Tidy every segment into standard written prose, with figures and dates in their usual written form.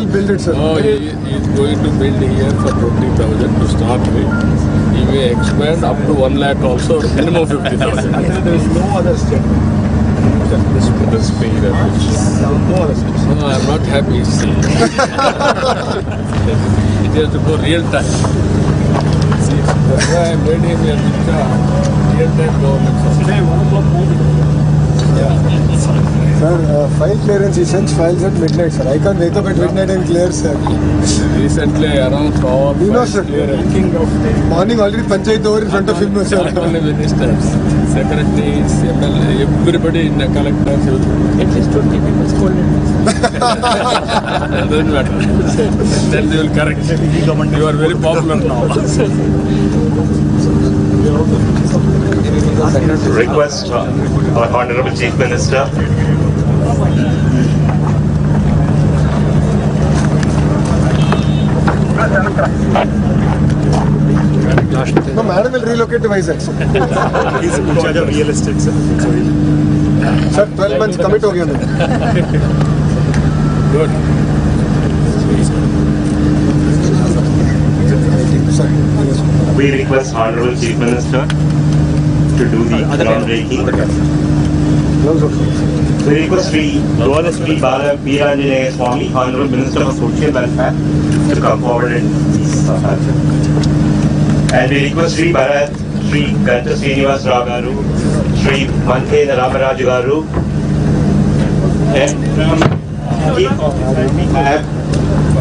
will build it, sir? No, he is going to build here for 20,000 to start with. He may expand up to 1 lakh also, minimum 50,000. There is no other step. The speed at which. No other steps. No, I am not happy. See. It has to go real time. See, that's why I made him a real time government. Today, 1 o'clock morning. Sir, file clearance, he sends files at midnight, sir. I can't wake up at midnight and clear, sir. Recently, around 4 You know, sir. Morning already panchayat over in front of him, sir. Not only ministers, secretaries, MLA, everybody in the collectors, at least 20 people scolded me. Doesn't matter. Then they will correct. You are very popular now. Request our Honorable Chief Minister. No, madam will relocate to Vizag, sir. He's in charge of real estate, sir. Sir, 12 months commit ho gaya main. Good. Sir, We request Honorable Chief Minister to do the groundbreaking. gloves off. We request Sri Bala Veeranjanaya Swami, Honorable Minister for Social Welfare, to come forward and and we request Sri Bharat, Sri Ganta Srinivas Rao Garu, Sri Manthe Ramaraju Garu, and we have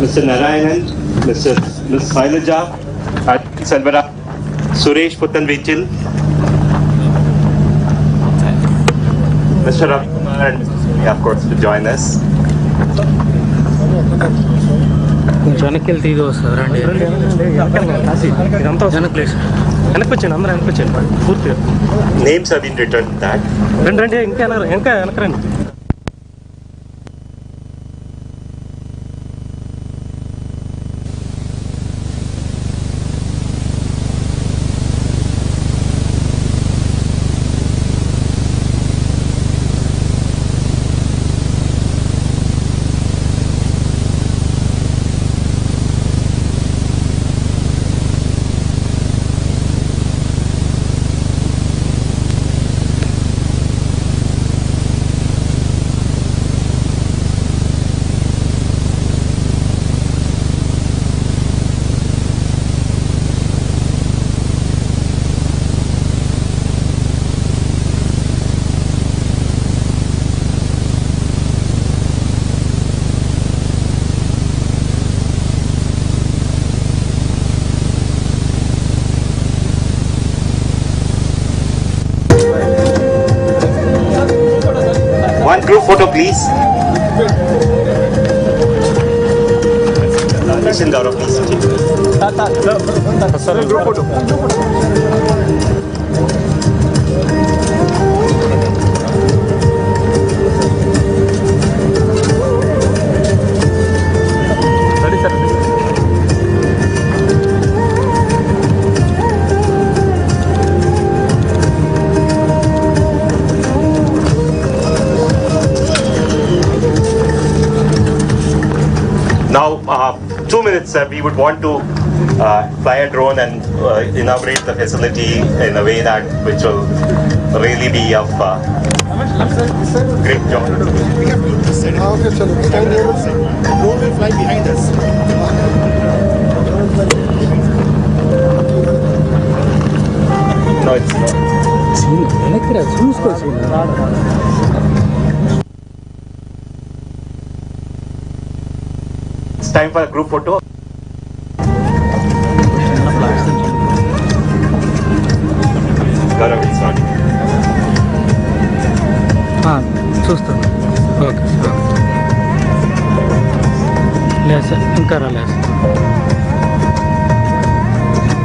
Mr. Narayanan, Ms. Sailaja, Selvara, Suresh Puttanvichil, Mr. Ravikumar, and of course to join us. కొంచెం వెనక్కి వెళ్తే ఇది వస్తుంది రండి ఇదంతా వెనక్కి place వెనక్కి వచ్చాను అందరూ వెనక్కి వచ్చాను పూర్తిగా Names have been written that. రండి రండి ఇంకా వెనక రండి. One group photo, please. Listen, Gaurav, please. Group photo. Now, 2 minutes, sir. We would want to fly a drone and inaugurate the facility in a way that which will really be of great joy. Okay, chalo. Stand here. Drone will fly behind us. No, it's not. వెనక్కి రా చూసుకోవచ్చు It's time for a group photo. Gaurav, it's not. చూస్తాను okay లేదు sir ఇంకా రాలేదు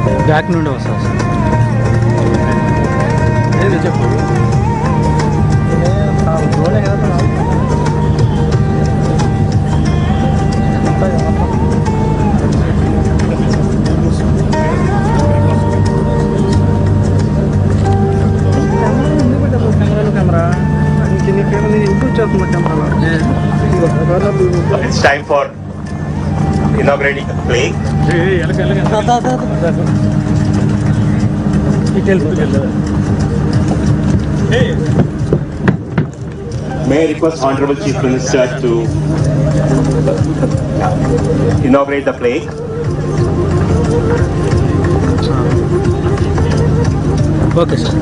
sir back నుండి వస్తాను sir ఏది చెప్పు It's time for inaugurating the play. May I request Honorable Chief Minister to inaugurate the play? Okay sir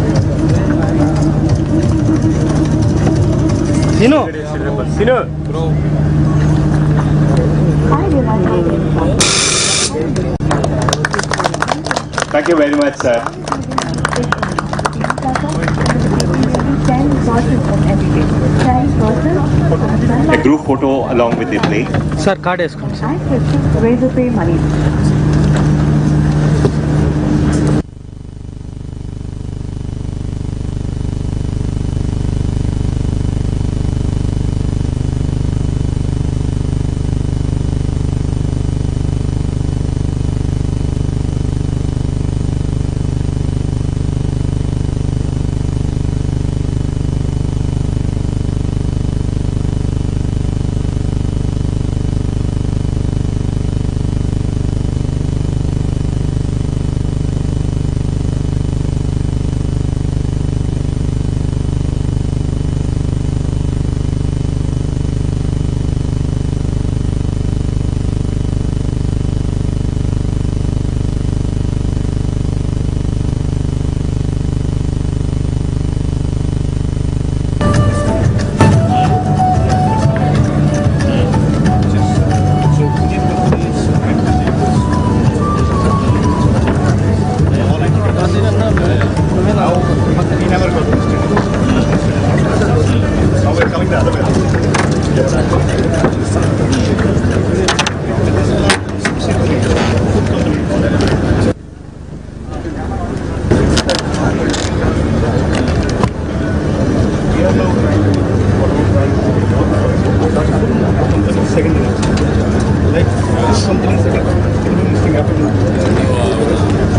తిను Thank you very much, sir. A group photo along with the play. Sir card వేసుకోండి sir Razor pay money.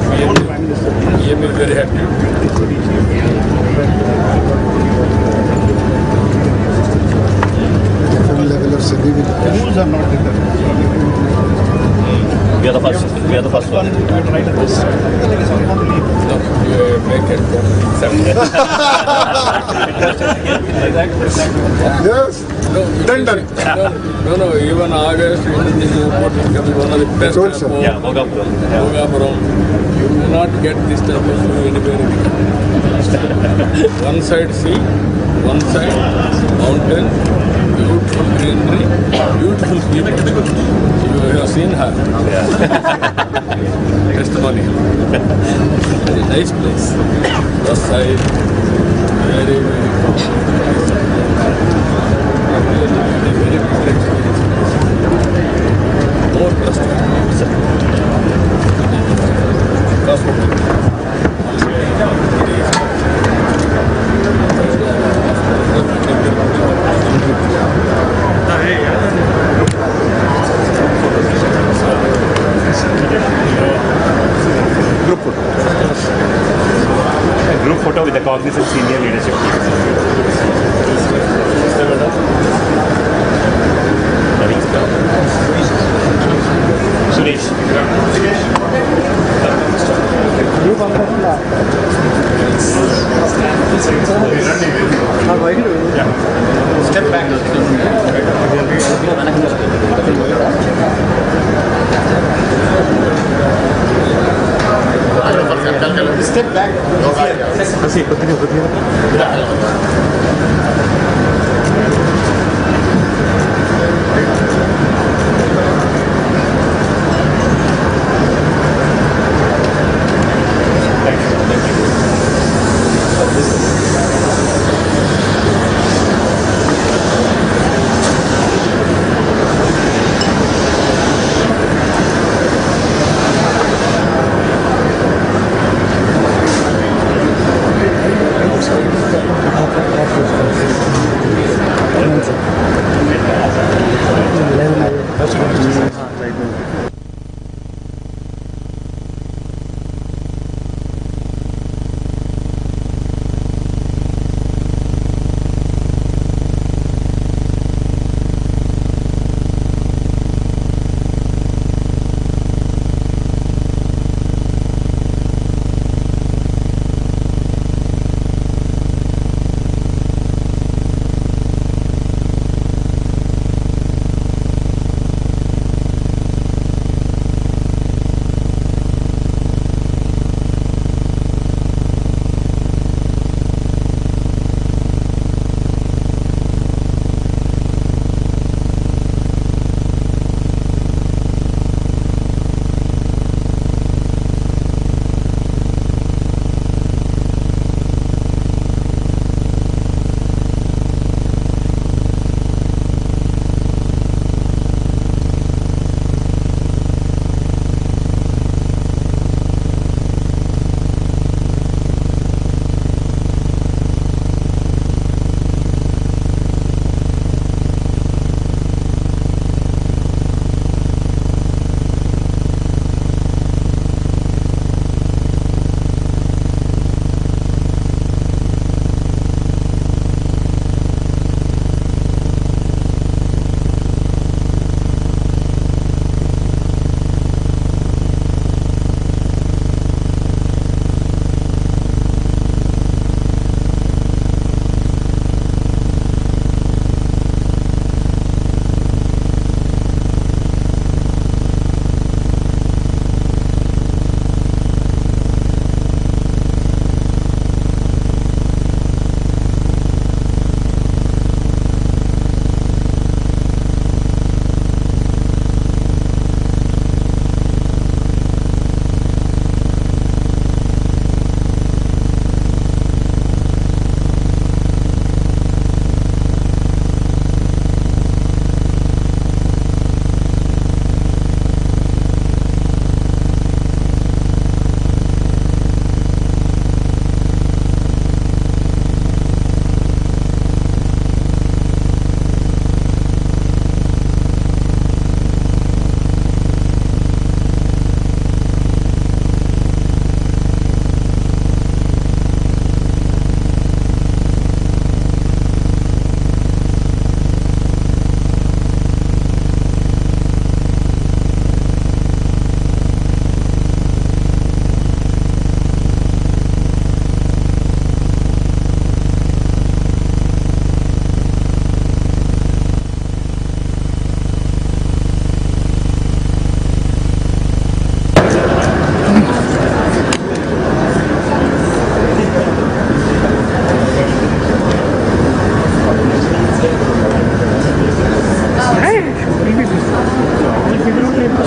PM is very happy. Different level of civility. Rules are not written. We are the first. We are the first one. No, you make it Yes. Done. No, even August, when this airport is becoming one of the best Told, sir. airport. Yeah, Bhogapuram. Bhogapuram. You will not get this type of view anywhere in the country. One side sea, one side mountain, beautiful greenery, beautiful people. You have seen her. Testimony. Very nice place. The side, very, very very good experience. More trust. Group photo with the Cognizant senior leadership team. Suresh. Step back. Step back.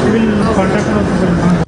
civil contractor also.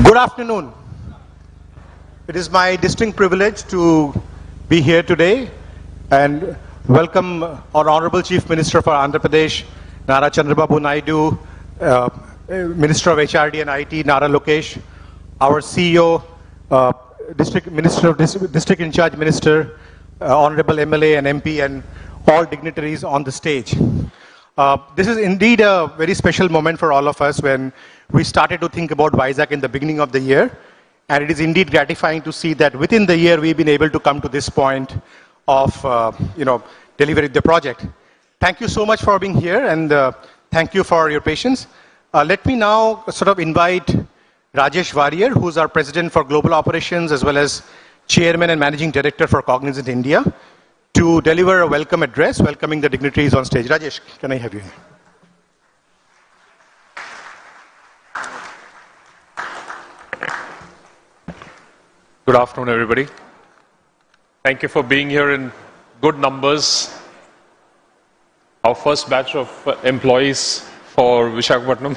Good afternoon. It is my distinct privilege to be here today and welcome our Honorable Chief Minister for Andhra Pradesh, Nara Chandrababu Naidu, Minister of HRD and IT, Nara Lokesh, our CEO, District in Charge Minister, Honorable MLA and MP, and all dignitaries on the stage. This is indeed a very special moment for all of us when we started to think about Vizag in the beginning of the year. And it is indeed gratifying to see that within the year we've been able to come to this point of delivering the project. Thank you so much for being here, and thank you for your patience. Let me now sort of invite Rajesh Warrier, who's our President for Global Operations as well as Chairman and Managing Director for Cognizant India, to deliver a welcome address, welcoming the dignitaries on stage. Rajesh, can I have you here? Good afternoon, everybody. Thank you for being here in good numbers. Our first batch of employees for Visakhapatnam.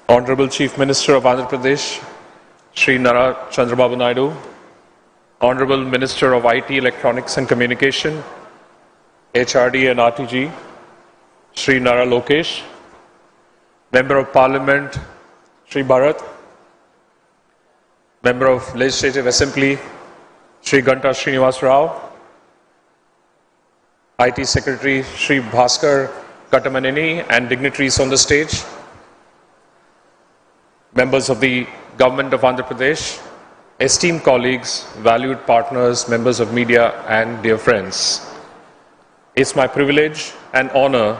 Honorable Chief Minister of Andhra Pradesh, Shri Nara Chandrababu Naidu, Honorable Minister of IT, Electronics and Communication, HRD and RTG, Shri Nara Lokesh, Member of Parliament, Shri Bharat, Member of Legislative Assembly, Shri Ganta Srinivas Rao, IT Secretary, Shri Bhaskar Katamaneni, and dignitaries on the stage, members of the Government of Andhra Pradesh, esteemed colleagues, valued partners, members of media, and dear friends. It's my privilege and honor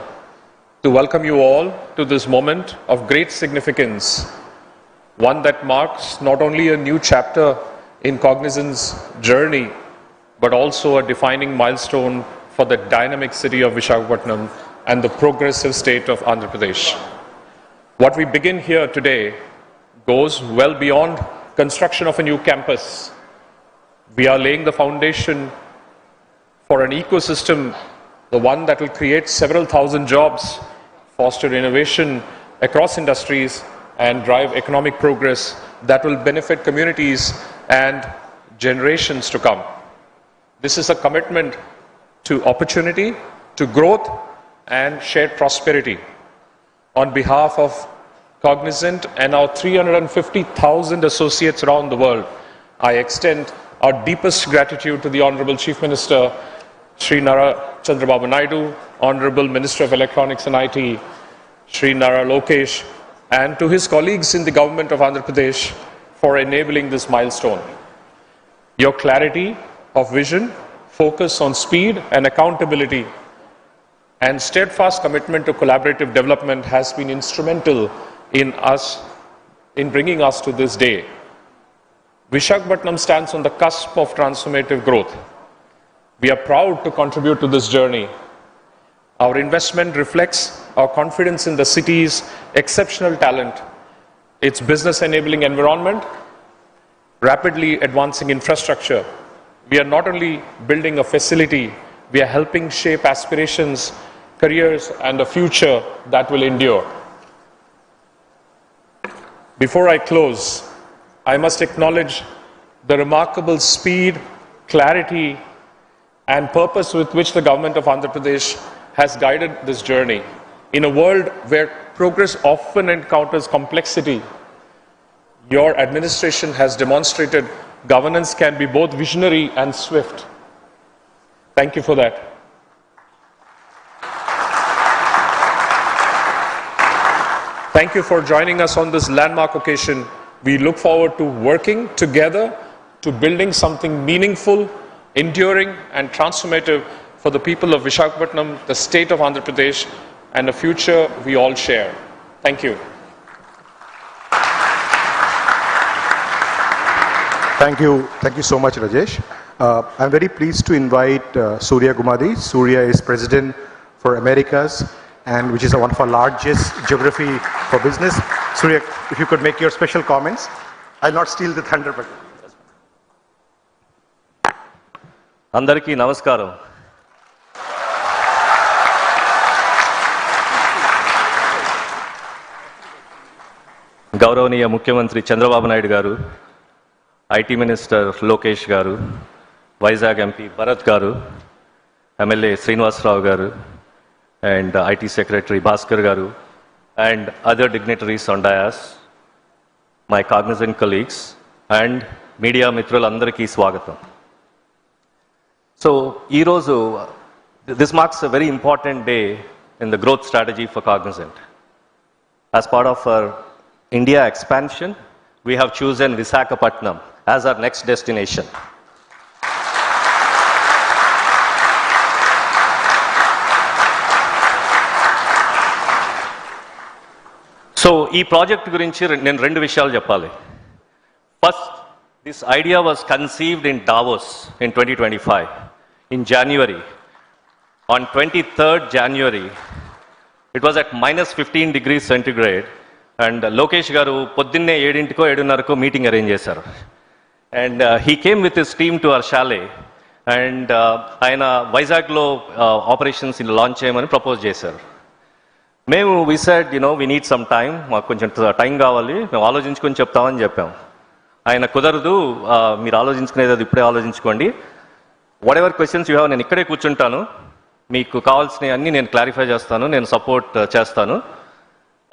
to welcome you all to this moment of great significance, one that marks not only a new chapter in Cognizant's journey, but also a defining milestone for the dynamic city of Visakhapatnam and the progressive state of Andhra Pradesh. What we begin here today goes well beyond construction of a new campus. We are laying the foundation for an ecosystem, the one that will create several thousand jobs, foster innovation across industries, and drive economic progress that will benefit communities and generations to come. This is a commitment to opportunity, to growth, and shared prosperity. On behalf of Cognizant and our 350,000 associates around the world, I extend our deepest gratitude to the Honorable Chief Minister, Shri Nara Chandrababu Naidu, Honorable Minister of Electronics and IT, Shri Nara Lokesh, and to his colleagues in the Government of Andhra Pradesh for enabling this milestone. Your clarity of vision, focus on speed and accountability, and steadfast commitment to collaborative development has been instrumental in bringing us to this day. Visakhapatnam stands on the cusp of transformative growth. We are proud to contribute to this journey. Our investment reflects our confidence in the city's exceptional talent, its business enabling environment, rapidly advancing infrastructure. We are not only building a facility, we are helping shape aspirations, careers, and a future that will endure. Before I close, I must acknowledge the remarkable speed, clarity, and purpose with which the Government of Andhra Pradesh has guided this journey. In a world where progress often encounters complexity, your administration has demonstrated governance can be both visionary and swift. Thank you for that. Thank you for joining us on this landmark occasion. We look forward to working together to building something meaningful, enduring, and transformative for the people of Visakhapatnam, the state of Andhra Pradesh, and a future we all share. Thank you. Thank you so much, Rajesh. I'm very pleased to invite Surya Gumadi. Surya is President for Americas, and which is one of our largest geography for business. Surya, if you could make your special comments. I'll not steal the thunder, but... Andariki namaskaram. గౌరవనీయ ముఖ్యమంత్రి చంద్రబాబు నాయుడు గారు, IT minister Lokesh గారు, Vizag MP Bharat గారు, MLA Srinivasarao గారు, and IT secretary Bhaskar గారు, and other dignitaries on dais, my Cognizant colleagues and media మిత్రులందరికీ స్వాగతం. So ఈరోజు this marks a very important day in the growth strategy for Cognizant. As part of our India expansion, we have chosen Visakhapatnam as our next destination. So, ఈ project గురించి నేను రెండు విషయాలు చెప్పాలి. First, this idea was conceived in Davos in 2025, in January. On 23rd January, it was at -15 degrees centigrade, and Lokesh garu poddinne 7:00ko 7:30ko meeting arrange chesaru, and he came with his team to our chalet, and ayana Vizag lo operations in launch cheyamani propose chesaru. Memu we said, we need some time, maaku koncham time kavali, mem aalojinchukoni cheptamani cheppam. Ayana kudaradu, meer aalojinchukunedi ippude aalojinchukondi, whatever questions you have nenu ikkade కూర్చుంటాను, మీకు కావాల్సినవి అన్నీ నేను clarify చేస్తాను, నేను support చేస్తాను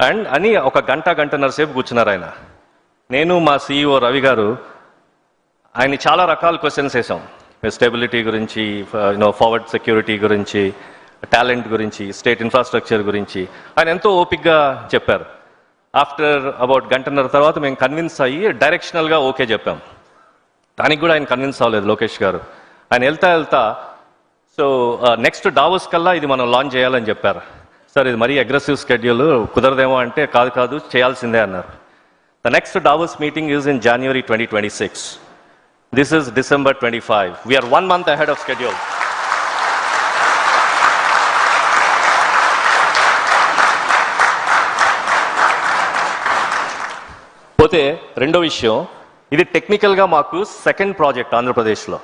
and అని ఒక గంటన్నర సేపు కూర్చున్నారు ఆయన. నేను మా CEO రవి గారు ఆయన చాలా రకాల క్వశ్చన్స్ వేసాం. స్టెబిలిటీ గురించి, ఫార్వర్డ్ సెక్యూరిటీ గురించి, టాలెంట్ గురించి, స్టేట్ ఇన్ఫ్రాస్ట్రక్చర్ గురించి ఆయన ఎంతో ఓపిక్గా చెప్పారు. ఆఫ్టర్ అబౌట్ గంటన్నర తర్వాత మేము కన్విన్స్ అయ్యి డైరెక్షనల్గా ఓకే చెప్పాం. దానికి కూడా ఆయన కన్విన్స్ అవ్వలేదు లోకేష్ గారు. ఆయన వెళ్తా సో నెక్స్ట్ డావోస్ కల్లా ఇది మనం లాంచ్ చేయాలని చెప్పారు. సార్ ఇది మరీ అగ్రెసివ్ స్కెడ్యూల్, కుదరదేమో అంటే కాదు చేయాల్సిందే అన్నారు. The next Davos meeting is in January 2026. This is December 25. We are 1 month ahead of schedule. పోతే రెండో విషయం, ఇది టెక్నికల్గా మాకు సెకండ్ ప్రాజెక్ట్ ఆంధ్రప్రదేశ్లో.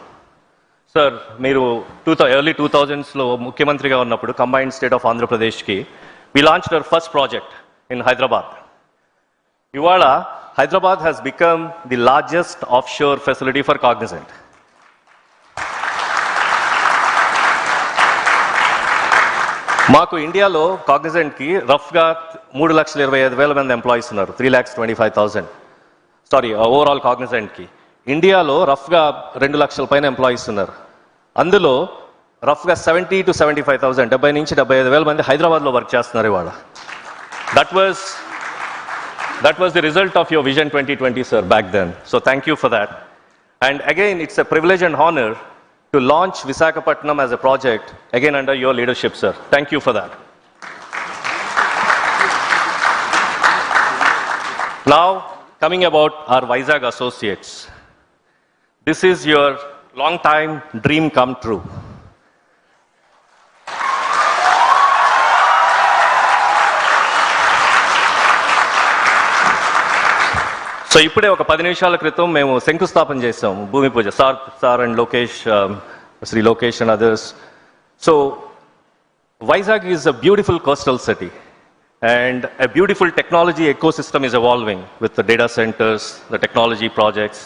సార్ మీరు ఎర్లీ 2000s ముఖ్యమంత్రిగా ఉన్నప్పుడు కంబైన్డ్ స్టేట్ ఆఫ్ ఆంధ్రప్రదేశ్కి we launched our first project in Hyderabad. ఇవాళ Hyderabad has become the largest offshore facility for Cognizant. మాకు ఇండియాలో కాగ్నిజెంట్కి రఫ్గా 3,25,000 మంది ఎంప్లాయీస్ ఉన్నారు. 3,25,000 ఓవరాల్ కాగ్నిజెంట్కి. ఇండియాలో రఫ్గా 2 లక్షల పైన ఎంప్లాయీస్ ఉన్నారు. అందులో రఫ్గా 70 to 75,000, 70 నుంచి 75,000 మంది హైదరాబాద్లో వర్క్ చేస్తున్నారు ఇవాళ. That was the result of your vision 2020, sir, back then. So thank you for that. And again it's a privilege and honour to launch Visakhapatnam as a project again under your leadership, sir. Thank you for that. Now, coming about our Vizag associates. This is your long time dream come true. So ఇప్పుడే ఒక 10 నిమిషాల క్రితం మేము శంకుస్థాపన చేసాం, భూమి పూజ. Sir and Lokesh, Shri Lokesh and others. So Vizag is a beautiful coastal city and a beautiful technology ecosystem is evolving with the data centers, the technology projects,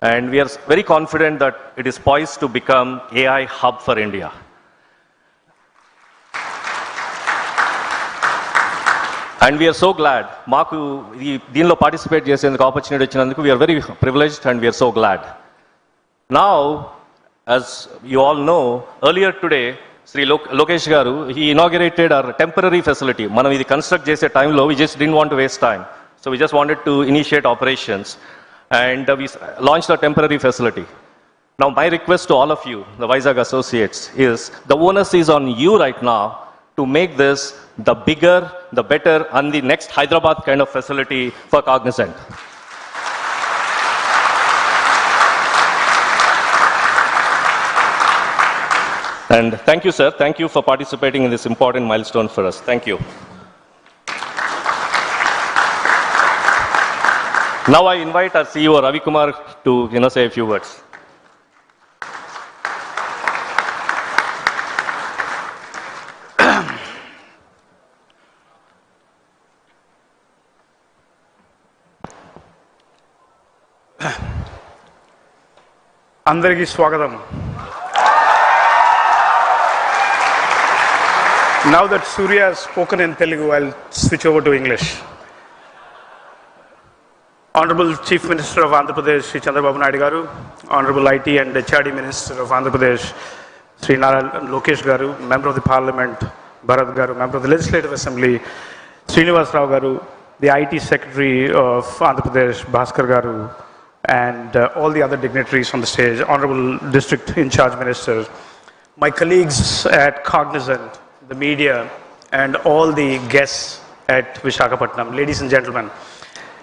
and we are very confident that it is poised to become AI hub for India. And we are so glad, maaku deenlo participate chesenduku opportunity vachinanduku we are very privileged and we are so glad. Now, as you all know, earlier today Sri Lokesh garu, he inaugurated our temporary facility. Manam idi construct chese time lo we just didn't want to waste time, so we just wanted to initiate operations and we launched our temporary facility. Now my request to all of you, the Vizag associates, is the onus is on you right now to make this the bigger, the better and the next Hyderabad kind of facility for Cognizant. And thank you, sir. Thank you for participating in this important milestone for us. Thank you. Now I invite our CEO, Ravi Kumar, to say a few words. అందరికీ స్వాగతం. Now that Surya has spoken in Telugu, I'll switch over to English. Honorable Chief Minister of Andhra Pradesh, Sri Chandrababu Naidu Garu, Honorable IT and HRD Minister of Andhra Pradesh, Sri Lokesh Garu, Member of the Parliament, Bharat Garu, Member of the Legislative Assembly, Srinivas Rao Garu, the IT Secretary of Andhra Pradesh, Bhaskar Garu, and all the other dignitaries on the stage, Honorable District In Charge Minister, my colleagues at Cognizant, the media, and all the guests at Visakhapatnam, ladies and gentlemen.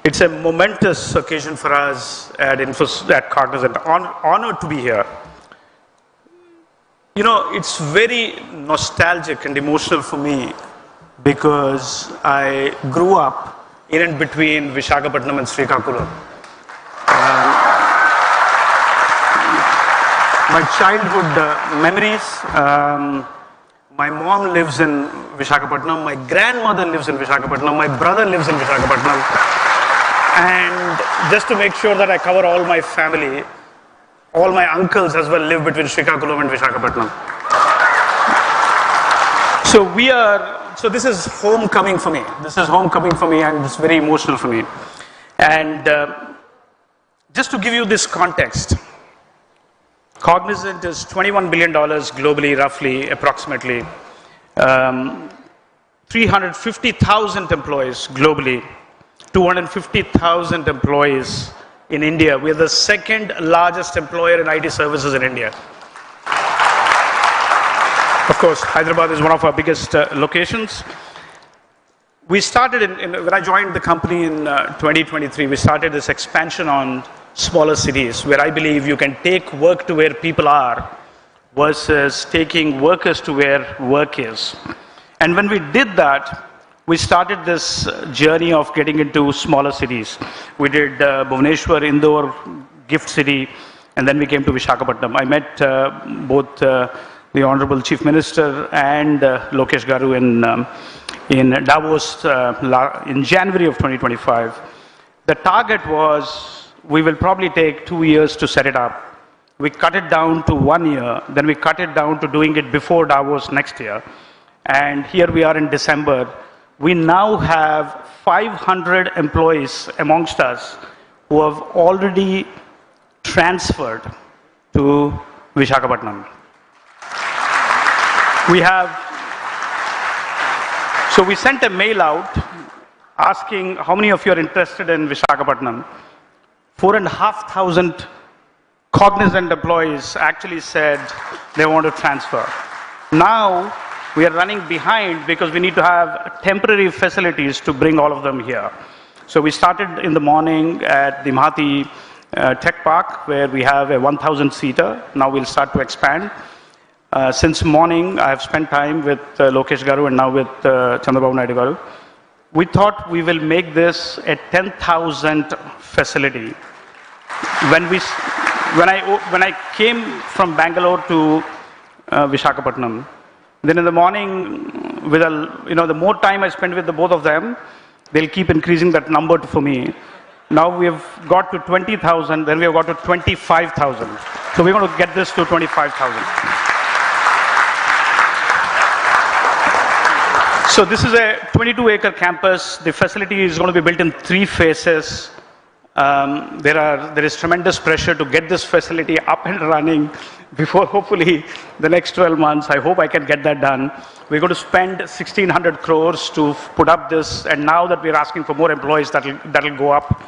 It's a momentous occasion for us at Cognizant. Honored to be here. You know, it's very nostalgic and emotional for me because I grew up in and between Visakhapatnam and Srikakulam. My childhood memories, my mom lives in Visakhapatnam, my grandmother lives in Visakhapatnam, my brother lives in Visakhapatnam. And just to make sure that I cover all my family, all my uncles as well live between Srikakulam and Visakhapatnam. So this is homecoming for me. This is homecoming for me and it's very emotional for me. And just to give you this context, Cognizant is $21 billion globally, roughly, approximately. 350,000 employees globally, 250,000 employees in India. We are the second largest employer in IT services in India. Of course, Hyderabad is one of our biggest locations. We started, when I joined the company in 2023, we started this expansion on smaller cities where I believe you can take work to where people are versus taking workers to where work is. And when we did that, we started this journey of getting into smaller cities. We did Bhubaneswar, Indore, Gift City, and then we came to Visakhapatnam. I met both the Honorable Chief Minister and Lokesh Garu in Davos in January of 2025. The target was, we will probably take 2 years to set it up. We cut it down to 1 year, then we cut it down to doing it before Davos next year. And here we are in December. We now have 500 employees amongst us who have already transferred to Visakhapatnam. So we sent a mail out asking how many of you are interested in Visakhapatnam. 4,500 Cognizant employees actually said they want to transfer. Now we are running behind because we need to have temporary facilities to bring all of them here. So we started in the morning at the Mahathi Tech Park where we have a 1,000-seater. Now we'll start to expand. Since morning, I have spent time with Lokesh Garu and now with Chandrababu Naidu Garu. We thought we will make this a 10,000 facility. When I came from Bangalore to Visakhapatnam, then in the morning, the more time I spend with the both of them, they'll keep increasing that number for me. Now we have got to 20,000, then we have got to 25,000. So we're going to get this to 25,000. So this is a 22-acre campus. The facility is going to be built in 3 phases. There is tremendous pressure to get this facility up and running before hopefully the next 12 months. I hope I can get that done. We're going to spend 1,600 crores to put up this, and now that we're asking for more employees, that'll go up.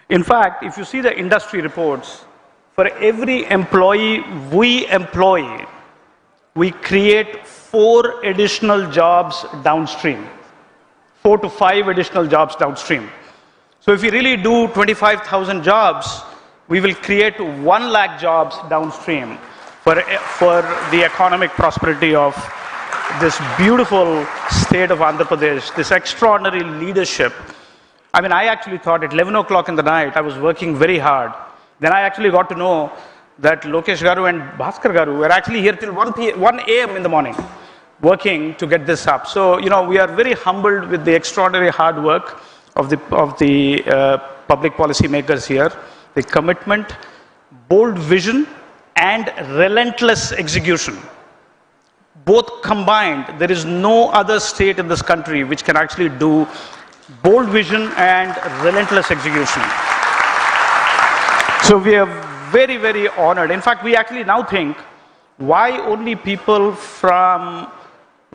In fact, if you see the industry reports, for every employee we employ, we create 4 additional jobs downstream. 4 to 5 additional jobs downstream. So if we really do 25,000 jobs, we will create 1 lakh jobs downstream for the economic prosperity of this beautiful state of Andhra Pradesh, this extraordinary leadership. I mean, I actually thought at 11 o'clock in the night, I was working very hard. Then I actually got to know that Lokesh Garu and Bhaskar Garu were actually here till 1 a.m. in the morning, working to get this up. So, we are very humbled with the extraordinary hard work of the public policy makers here, the commitment, bold vision, and relentless execution. Both combined, there is no other state in this country which can actually do bold vision and relentless execution. So we are very, very honored. In fact, we actually now think, why only people from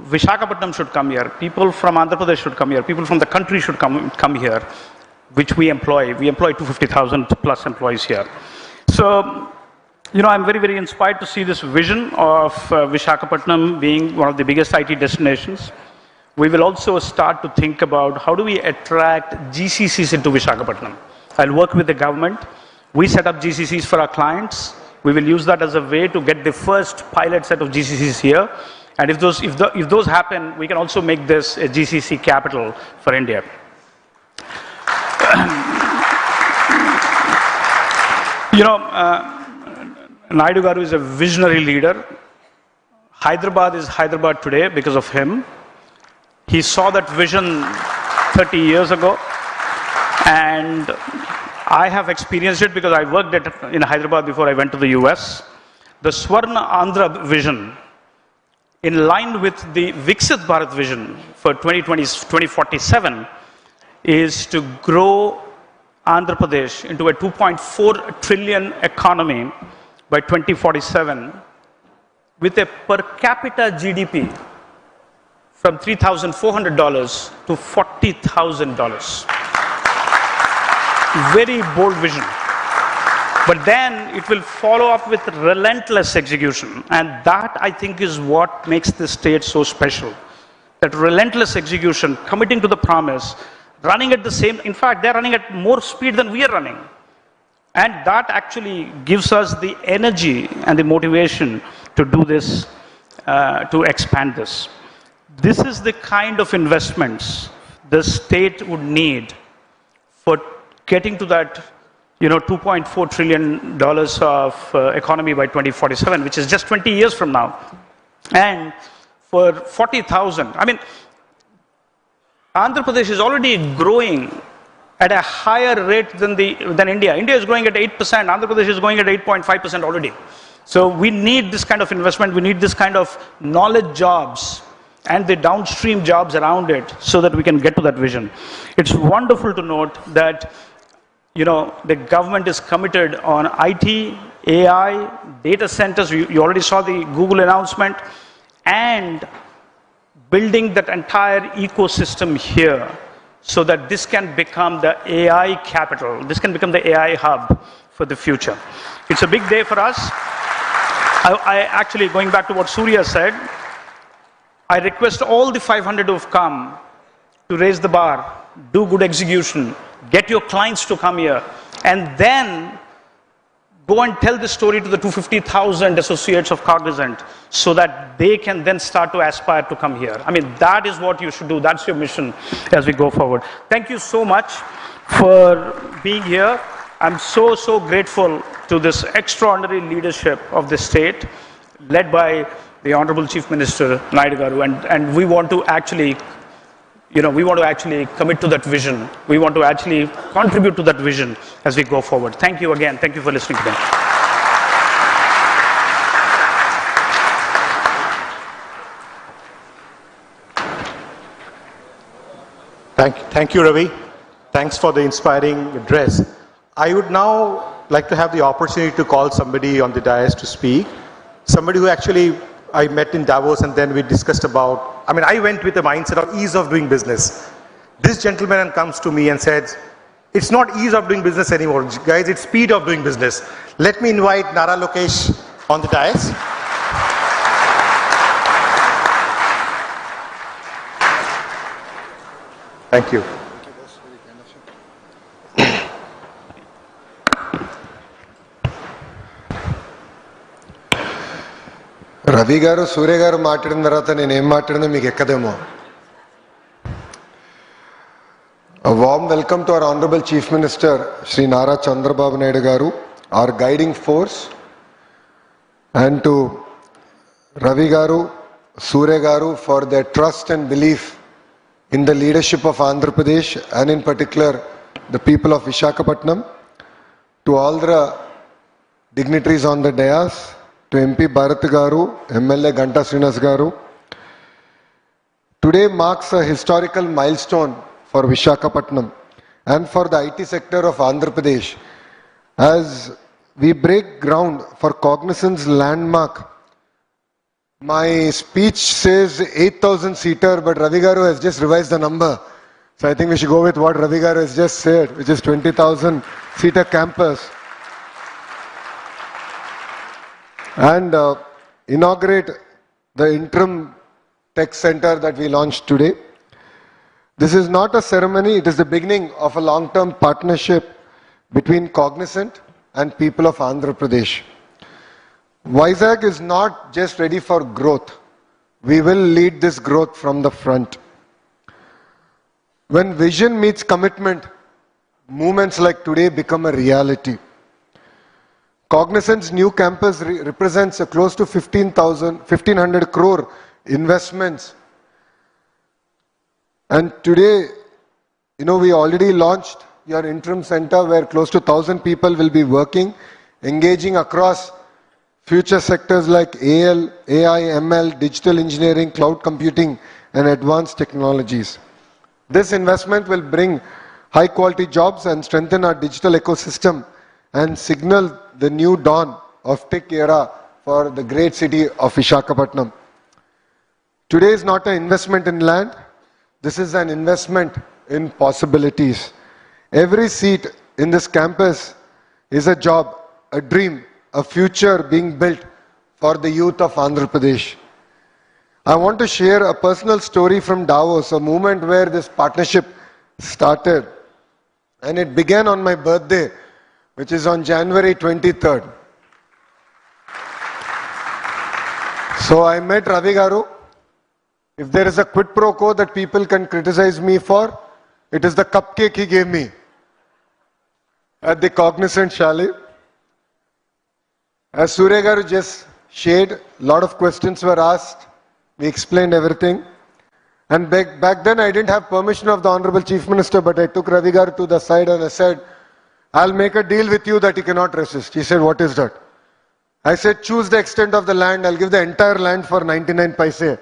Visakhapatnam should come here, people from Andhra Pradesh should come here, people from the country should come here, which we employ. We employ 250,000 plus employees here. So, you know, I'm very, very inspired to see this vision of Visakhapatnam being one of the biggest IT destinations. We will also start to think about how do we attract GCCs into Visakhapatnam. I'll work with the government. We set up GCCs for our clients. We will use that as a way to get the first pilot set of GCCs here. And if those happen, we can also make this a GCC capital for India. You know, Naidu Garu is a visionary leader. Hyderabad is Hyderabad today because of him. He saw that vision 30 years ago, and I have experienced it because I worked in Hyderabad before I went to the US. The Swarna Andhra vision, in line with the Viksit Bharat vision for 2047, is to grow Andhra Pradesh into a 2.4 trillion economy by 2047 with a per capita GDP from $3,400 to $40,000. Very bold vision. But then it will follow up with relentless execution. And that, I think, is what makes this state so special. That relentless execution, committing to the promise, running at the same, in fact, they're running at more speed than we are running. And that actually gives us the energy and the motivation to do this, to expand this. This is the kind of investments the state would need for getting to that, you know, $2.4 trillion of economy by 2047, which is just 20 years from now. And for 40,000, I mean, Andhra Pradesh is already growing at a higher rate than India. India is growing at 8%, Andhra Pradesh is going at 8.5% already. So we need this kind of investment, we need this kind of knowledge jobs and the downstream jobs around it so that we can get to that vision. It's wonderful to note that, you know, the government is committed on IT, AI, data centers. You already saw the Google announcement, and building that entire ecosystem here so that this can become the AI capital. This can become the AI hub for the future. It's a big day for us. I actually, going back to what Surya said, I request all the 500 who have come to raise the bar, do good execution, get your clients to come here, and then go and tell the story to the 250,000 associates of Cognizant so that they can then start to aspire to come here. I mean, that is what you should do. That's your mission as we go forward. Thank you so much for being here. I'm so, so grateful to this extraordinary leadership of the state led by the Honorable Chief Minister Naidu Garu, and we want to actually, you know, we want to actually commit to that vision. We want to actually contribute to that vision as we go forward. Thank you again. Thank you for listening to me. Thank you, Ravi. Thanks for the inspiring address. I would now like to have the opportunity to call somebody on the dais to speak. Somebody who actually I met in Davos, and then we discussed about, I mean, I went with the mindset of ease of doing business. This gentleman comes to me and says, it's not ease of doing business anymore, guys, it's speed of doing business. Let me invite Nara Lokesh on the dais. Thank you. Ravi గారు సూర్య గారు మాట్లాడిన తర్వాత నేను ఏం మాట్లాడినా మీకు ఎక్కదేమో. A warm welcome to our Honorable Chief Minister Shri Nara Chandrababu Naidu Garu, our guiding force, and to Ravi Garu, Surya Garu for their trust and belief in the leadership of Andhra Pradesh and in particular the people of Visakhapatnam, to all the dignitaries on the dais, to MP Bharat Garu, MLA Ganta Srinas Garu. Today marks a historical milestone for Visakhapatnam and for the IT sector of Andhra Pradesh as we break ground for Cognizant's landmark. My speech says 8,000 seater, but Ravi Garu has just revised the number. So I think we should go with what Ravi Garu has just said, which is 20,000 seater campus. And inaugurate the interim tech center that we launched today. This is not a ceremony, it is the beginning of a long-term partnership between Cognizant and people of Andhra Pradesh. Vizag is not just ready for growth. We will lead this growth from the front. When vision meets commitment, movements like today become a reality. Cognizant's new campus represents a close to 1,500 crore investments. And today, we already launched your interim center where close to 1,000 people will be working, engaging across future sectors like AL, AI, ML, digital engineering, cloud computing, and advanced technologies. This investment will bring high quality jobs and strengthen our digital ecosystem and signal the new dawn of tech era for the great city of Visakhapatnam. Today is not an investment in land. This is an investment in possibilities. Every seat in this campus is a job, a dream, a future being built for the youth of Andhra Pradesh. I want to share a personal story from Davos, a moment where this partnership started. And it began on my birthday, which is on January 23rd. So I met Ravi Garu. If there is a quid pro quo that people can criticize me for, it is the cupcake he gave me at the Cognizant Chalet. As Surya Garu just shared, a lot of questions were asked. We explained everything. And back then I didn't have permission of the Honorable Chief Minister, but I took Ravi Garu to the side and I said, I'll make a deal with you that you cannot resist. He said, what is that? I said, choose the extent of the land. I'll give the entire land for 99 paise.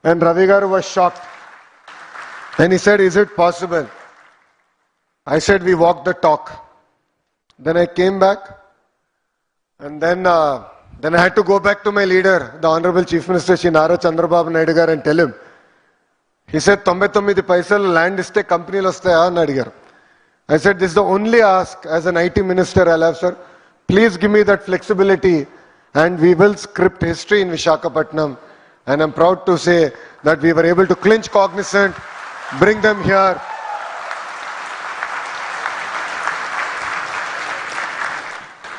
And Ravi Garu was shocked. And he said, is it possible? I said, we walked the talk. Then I came back. And then I had to go back to my leader, the Honorable Chief Minister, Shri Nara Chandrababu Naidu garu, and tell him. He said, 99 paisal land iste company lo vastaya ani adigaru. I said, this is the only ask as an IT minister I'll have, sir. Please give me that flexibility and we will script history in Visakhapatnam. And I'm proud to say that we were able to clinch Cognizant, bring them here.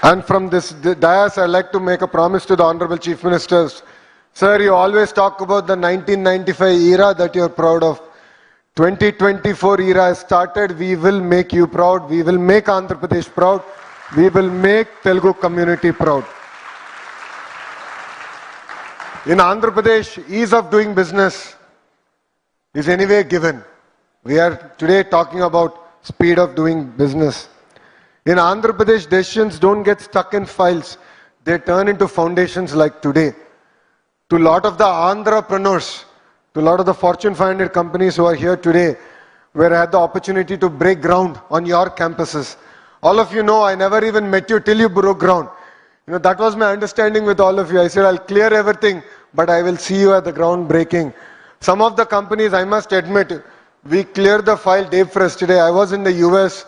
And from this dais, I'd like to make a promise to the Honorable Chief Ministers. Sir, you always talk about the 1995 era that you're proud of. 2024 era has started. We will make you proud. We will make Andhra Pradesh proud. We will make Telugu community proud. In Andhra Pradesh, ease of doing business is anyway given. We are today talking about speed of doing business. In Andhra Pradesh, decisions don't get stuck in files. They turn into foundations like today. To a lot of the entrepreneurs, to a lot of the Fortune 500 companies who are here today, where I had the opportunity to break ground on your campuses. All of you know, I never even met you till you broke ground. That was my understanding with all of you. I said, I'll clear everything, but I will see you at the ground breaking. Some of the companies, I must admit, we cleared the file day first today. I was in the US.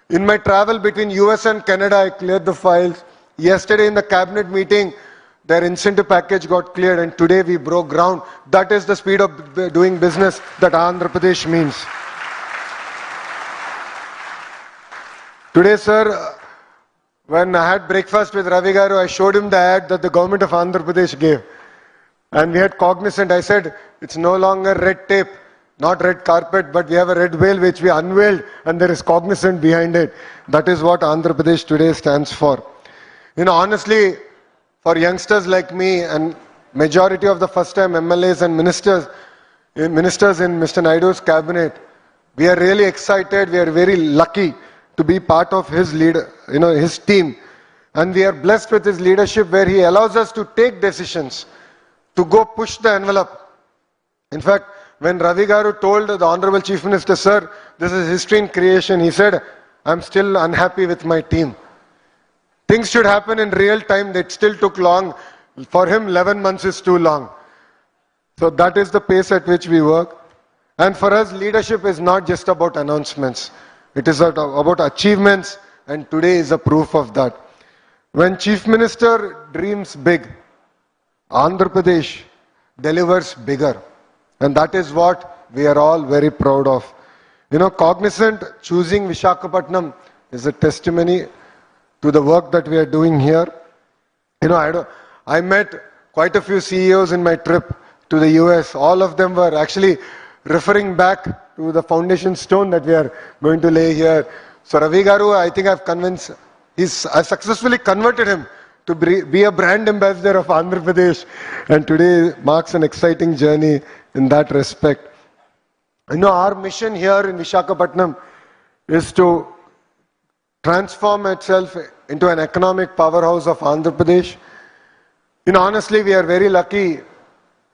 In my travel between US and Canada, I cleared the files. Yesterday in the cabinet meeting, their incentive package got cleared and today we broke ground. That is the speed of doing business that Andhra Pradesh means. Today, sir, when I had breakfast with Ravi Garu, I showed him the ad that the government of Andhra Pradesh gave. And we had Cognizant. I said, it's no longer red tape. Not red carpet, but we have a red veil which we unveiled and there is Cognizant behind it. That is what Andhra Pradesh today stands for. Honestly, for youngsters like me and majority of the first time MLAs and ministers in Mr. Naidu's cabinet, we are really excited. We are very lucky to be part of his his team. And we are blessed with his leadership where he allows us to take decisions, to go push the envelope. In fact, when Ravi Garu told the Honorable Chief Minister, sir, this is history in creation, he said, I'm still unhappy with my team. Things should happen in real time. That still took long. For him, 11 months is too long. So that is the pace at which we work. And for us, leadership is not just about announcements. It is about achievements, and today is a proof of that. When Chief Minister dreams big, Andhra Pradesh delivers bigger. And that is what we are all very proud of. You know, Cognizant choosing Visakhapatnam is a testimony to the work that we are doing here. You know, I met quite a few CEOs in my trip to the US. All of them were actually referring back to the foundation stone that we are going to lay here. So Ravi Garu, I think I've successfully converted him to be a brand ambassador of Andhra Pradesh. And today marks an exciting journey in that respect. You know, our mission here in Visakhapatnam is to transform itself into an economic powerhouse of Andhra Pradesh. You know, honestly, we are very lucky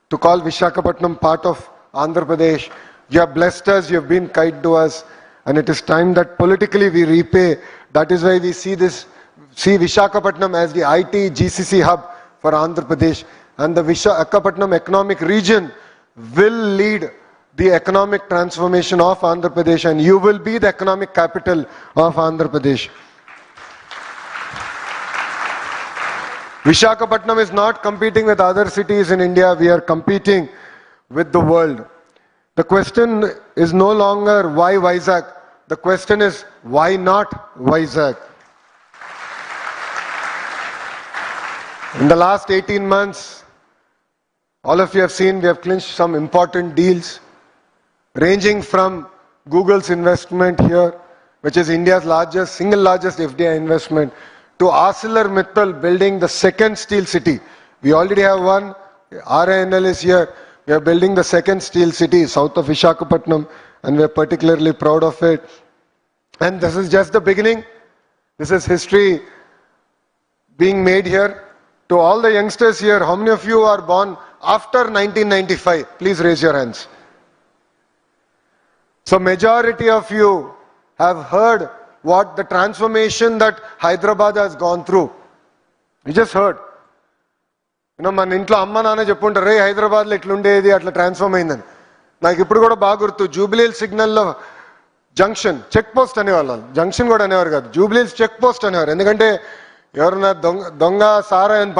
to call Visakhapatnam part of Andhra Pradesh. You have blessed us, you have been kind to us, and it is time that politically we repay. That is why we see Visakhapatnam as the IT GCC hub for Andhra Pradesh. And the Visakhapatnam economic region will lead the economic transformation of Andhra Pradesh, and you will be the economic capital of Andhra Pradesh. Visakhapatnam is not competing with other cities in India. We are competing with the world. The question is no longer why Vizag. The question is why not Vizag? In the last 18 months, all of you have seen we have clinched some important deals, ranging from Google's investment here, which is India's single largest FDI investment, to ArcelorMittal building the second steel city. We already have one, RINL is here. We are building the second steel city south of Visakhapatnam, and we are particularly proud of it. And this is just the beginning. This is history being made here. To all the youngsters here, how many of you are born after 1995? Please raise your hands. So majority of you have heard what the transformation that Hyderabad has gone through. You just heard. You know, మన ఇంట్లో అమ్మ నాన్న చెప్పుంటారు రే హైదరాబాద్లో ఇట్లుండేది అట్లా transform అయిందని. నాకు ఇప్పుడు కూడా బాగా గుర్తు, జూబ్లీహిల్స్ సిగ్నల్లో జంక్షన్ చెక్ పోస్ట్ అనేవాళ్ళు. జంక్షన్ కూడా అనేవారు కాదు, జూబ్లీహిల్స్ చెక్ పోస్ట్ అనేవారు. ఎందుకంటే ఎవరన్నా దొంగ సారా అని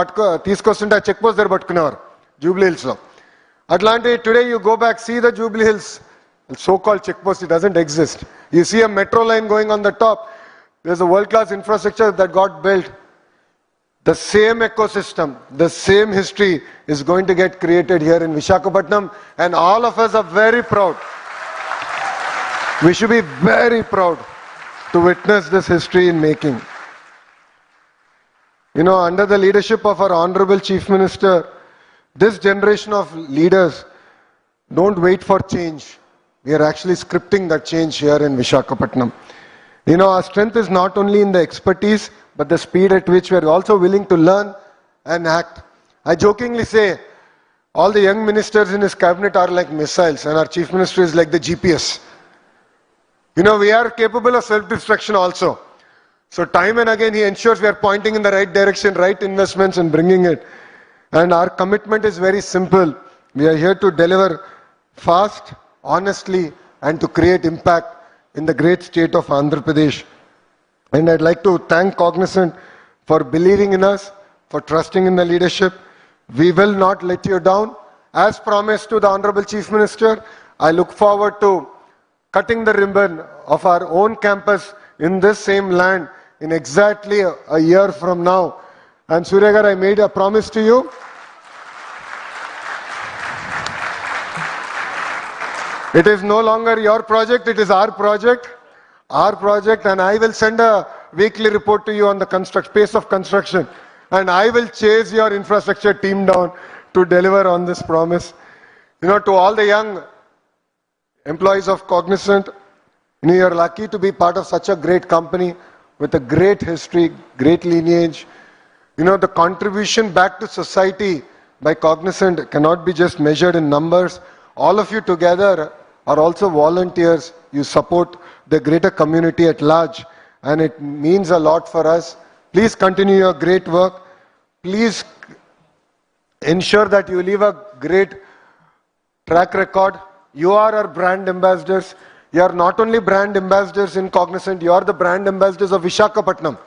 తీసుకొస్తుంటే ఆ చెక్ పోస్ట్ దగ్గర పట్టుకునేవారు జూబ్లీహిల్స్లో. అట్లాంటి today you go back, see the Jubilee Hills so-called check post, it doesn't exist. You see a metro line going on the top. There's a world-class infrastructure that got built. The same ecosystem, the same history is going to get created here in Visakhapatnam, and all of us are very proud. We should be very proud to witness this history in making. You know, under the leadership of our Honorable Chief Minister, this generation of leaders don't wait for change. We are actually scripting that change here in Visakhapatnam. You know, our strength is not only in the expertise, but the speed at which we are also willing to learn and act. I jokingly say, all the young ministers in his cabinet are like missiles, and our chief minister is like the GPS. You know, we are capable of self-destruction also. So time and again, he ensures we are pointing in the right direction, right investments and bringing it. And our commitment is very simple. We are here to deliver fast, honestly, and to create impact in the great state of Andhra Pradesh. And I'd like to thank Cognizant for believing in us, for trusting in the leadership. We will not let you down. As promised to the Honorable Chief Minister, I look forward to cutting the ribbon of our own campus in this same land in exactly a year from now. And Suryagar, I made a promise to you. It is no longer your project, it is our project, and I will send a weekly report to you on the pace of construction, and I will chase your infrastructure team down to deliver on this promise. You know, to all the young employees of Cognizant, you know, you're lucky to be part of such a great company with a great history, great lineage. You know, the contribution back to society by Cognizant cannot be just measured in numbers. All of you together are also volunteers. You support the greater community at large, and it means a lot for us. Please continue your great work. Please ensure that you leave a great track record. You are our brand ambassadors. You are not only brand ambassadors in Cognizant, you are the brand ambassadors of Visakhapatnam.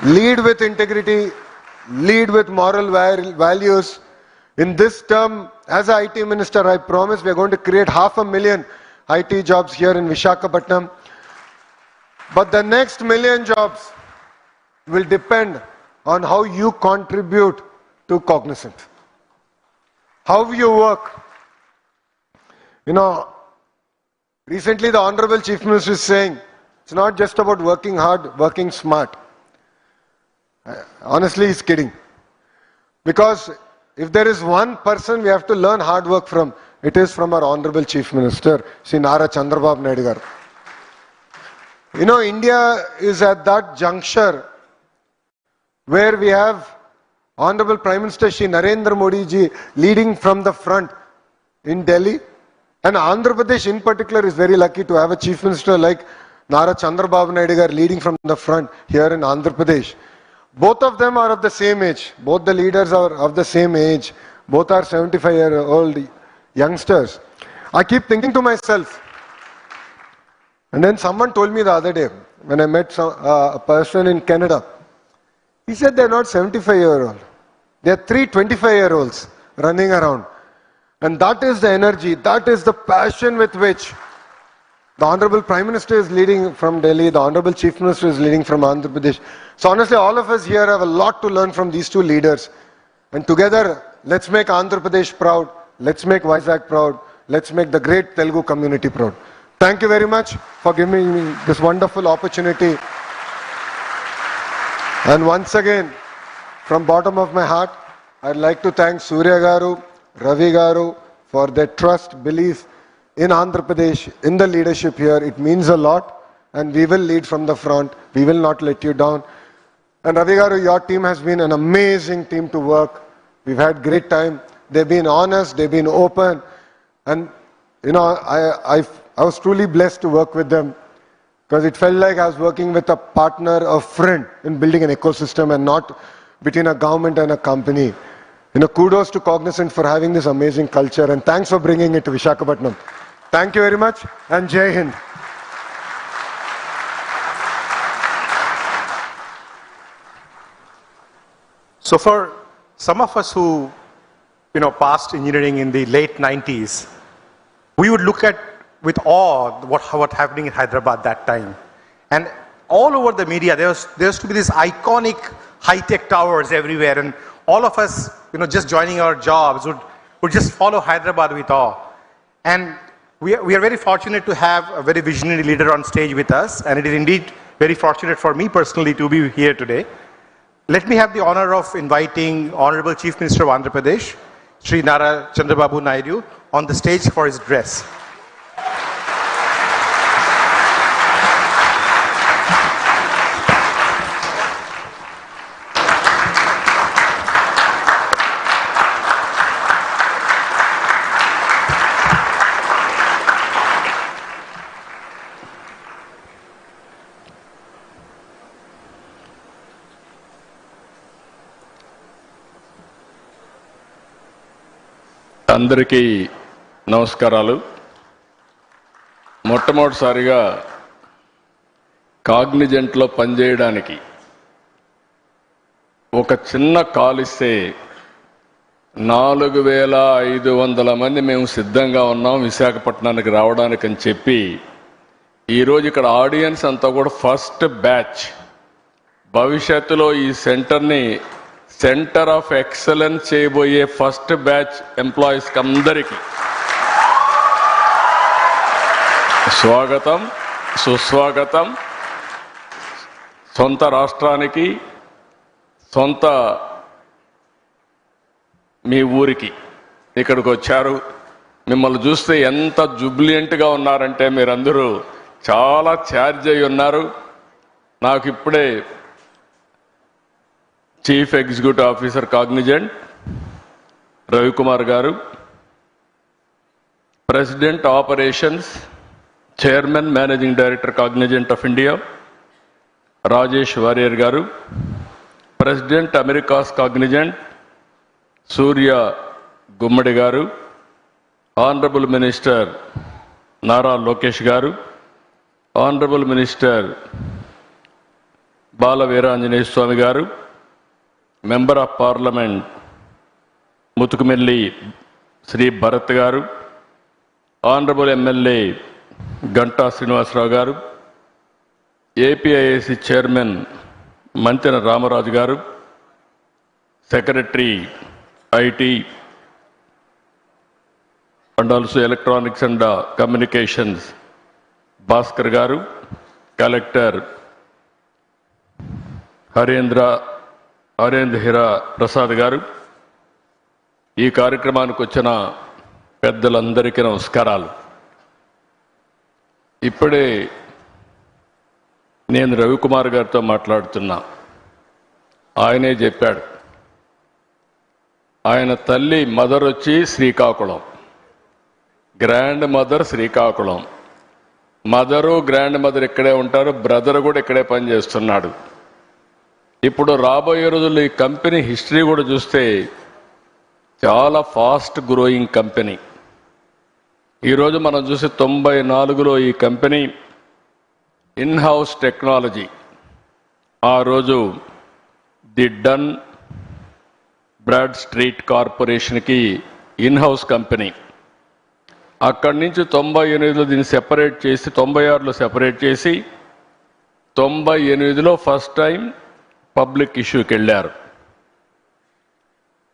Lead with integrity, lead with moral values. In this term, as an IT minister, I promise we are going to create 500,000 IT jobs here in Visakhapatnam. But the next 1,000,000 jobs will depend on how you contribute to Cognizant. How you work. You know, recently the Honorable Chief Minister is saying, it's not just about working hard, working smart. Honestly, he's kidding. Because if there is one person we have to learn hard work from, it is from our Honorable Chief Minister, Shri Nara Chandrababu Naidu garu. You know, India is at that juncture where we have Honorable Prime Minister Shri Narendra Modi ji leading from the front in Delhi. And Andhra Pradesh in particular is very lucky to have a Chief Minister like Nara Chandrababu Naidu garu leading from the front here in Andhra Pradesh. Both of them are of the same age. Both the leaders are of the same age. Both are 75-year-old youngsters. I keep thinking to myself, and then someone told me the other day, when I met a person in Canada, he said they're not 75-year-old. They're 3 25-year-olds running around. And that is the energy, that is the passion with which the Honorable Prime Minister is leading from Delhi, the Honorable Chief Minister is leading from Andhra Pradesh. So honestly, all of us here have a lot to learn from these two leaders. And together, let's make Andhra Pradesh proud, let's make Vizag proud, let's make the great Telugu community proud. Thank you very much for giving me this wonderful opportunity. And once again, from bottom of my heart, I'd like to thank Surya Garu, Ravi Garu for their trust, belief in Andhra Pradesh, in the leadership here. It means a lot, and we will lead from the front. We will not let you down. And Ravi Garu, your team has been an amazing team to work. We've had great time. They've been honest, they've been open, and you know, I was truly blessed to work with them, because it felt like I was working with a partner, a friend in building an ecosystem and not between a government and a company. You know, kudos to Cognizant for having this amazing culture, and thanks for bringing it to Visakhapatnam. Thank you very much, and Jai Hind. So for some of us who, you know, passed engineering in the late 90s, we would look at with awe what happening in Hyderabad that time. And all over the media, there used to be these iconic high-tech towers everywhere, and all of us, you know, just joining our jobs would just follow Hyderabad with awe. And we are very fortunate to have a very visionary leader on stage with us, and it is indeed very fortunate for me personally to be here today. Let me have the honor of inviting Honorable Chief Minister of Andhra Pradesh, Shri Nara Chandrababu Naidu, on the stage for his address. అందరికీ నమస్కారాలు. మొట్టమొదటిసారిగా కాగ్నిజెంట్లో పనిచేయడానికి ఒక చిన్న call ఇస్తే 4,500 మంది మేము సిద్ధంగా ఉన్నాం విశాఖపట్నానికి రావడానికి అని చెప్పి, ఈరోజు ఇక్కడ ఆడియన్స్ అంతా కూడా ఫస్ట్ బ్యాచ్. భవిష్యత్తులో ఈ సెంటర్ని సెంటర్ ఆఫ్ ఎక్సలెన్స్ చేయబోయే ఫస్ట్ బ్యాచ్ ఎంప్లాయీస్కి అందరికీ స్వాగతం, సుస్వాగతం. సొంత రాష్ట్రానికి, సొంత మీ ఊరికి ఇక్కడికి వచ్చారు. మిమ్మల్ని చూస్తే ఎంత జుబ్లియంట్గా ఉన్నారంటే మీరందరూ చాలా ఛార్జ్ అయి ఉన్నారు. నాకు ఇప్పుడే chief executive officer Cognizant Ravikumar garu, president operations chairman managing director Cognizant of India Rajesh Warrier garu, president Americas Cognizant Surya Gummadi garu, honourable minister Nara Lokesh garu, honourable minister Bala Veeranjaneya Swamy garu, member of parliament Mathukumilli Sri Bharat garu, honourable MLA Ganta Srinivasarao గారు, ఏపీఐఏసి చైర్మన్ మంతెన రామరాజు గారు, secretary IT and also electronics and communications Bhaskar గారు, collector Harendra Heera Prasad గారు, ఈ కార్యక్రమానికి వచ్చిన పెద్దలందరికీ నమస్కారాలు. ఇప్పుడే నేను రవికుమార్ గారితో మాట్లాడుతున్నా. ఆయనే చెప్పాడు, ఆయన తల్లి మదర్ వచ్చి Srikakulam, grand mother Srikakulam, mother grand mother ఇక్కడే ఉంటారు, బ్రదర్ కూడా ఇక్కడే పనిచేస్తున్నాడు. ఇప్పుడు రాబోయే రోజుల్లో ఈ కంపెనీ హిస్టరీ కూడా చూస్తే చాలా ఫాస్ట్ గ్రోయింగ్ కంపెనీ. ఈరోజు మనం చూసి 94లో ఈ కంపెనీ ఇన్ హౌస్ టెక్నాలజీ, ఆ రోజు ది డన్ బ్రాడ్ స్ట్రీట్ కార్పొరేషన్కి ఇన్ హౌస్ కంపెనీ. అక్కడి నుంచి 98లో దీన్ని సెపరేట్ చేసి 96లో సెపరేట్ చేసి 98లో ఫస్ట్ టైం పబ్లిక్ ఇష్యూకి వెళ్ళారు.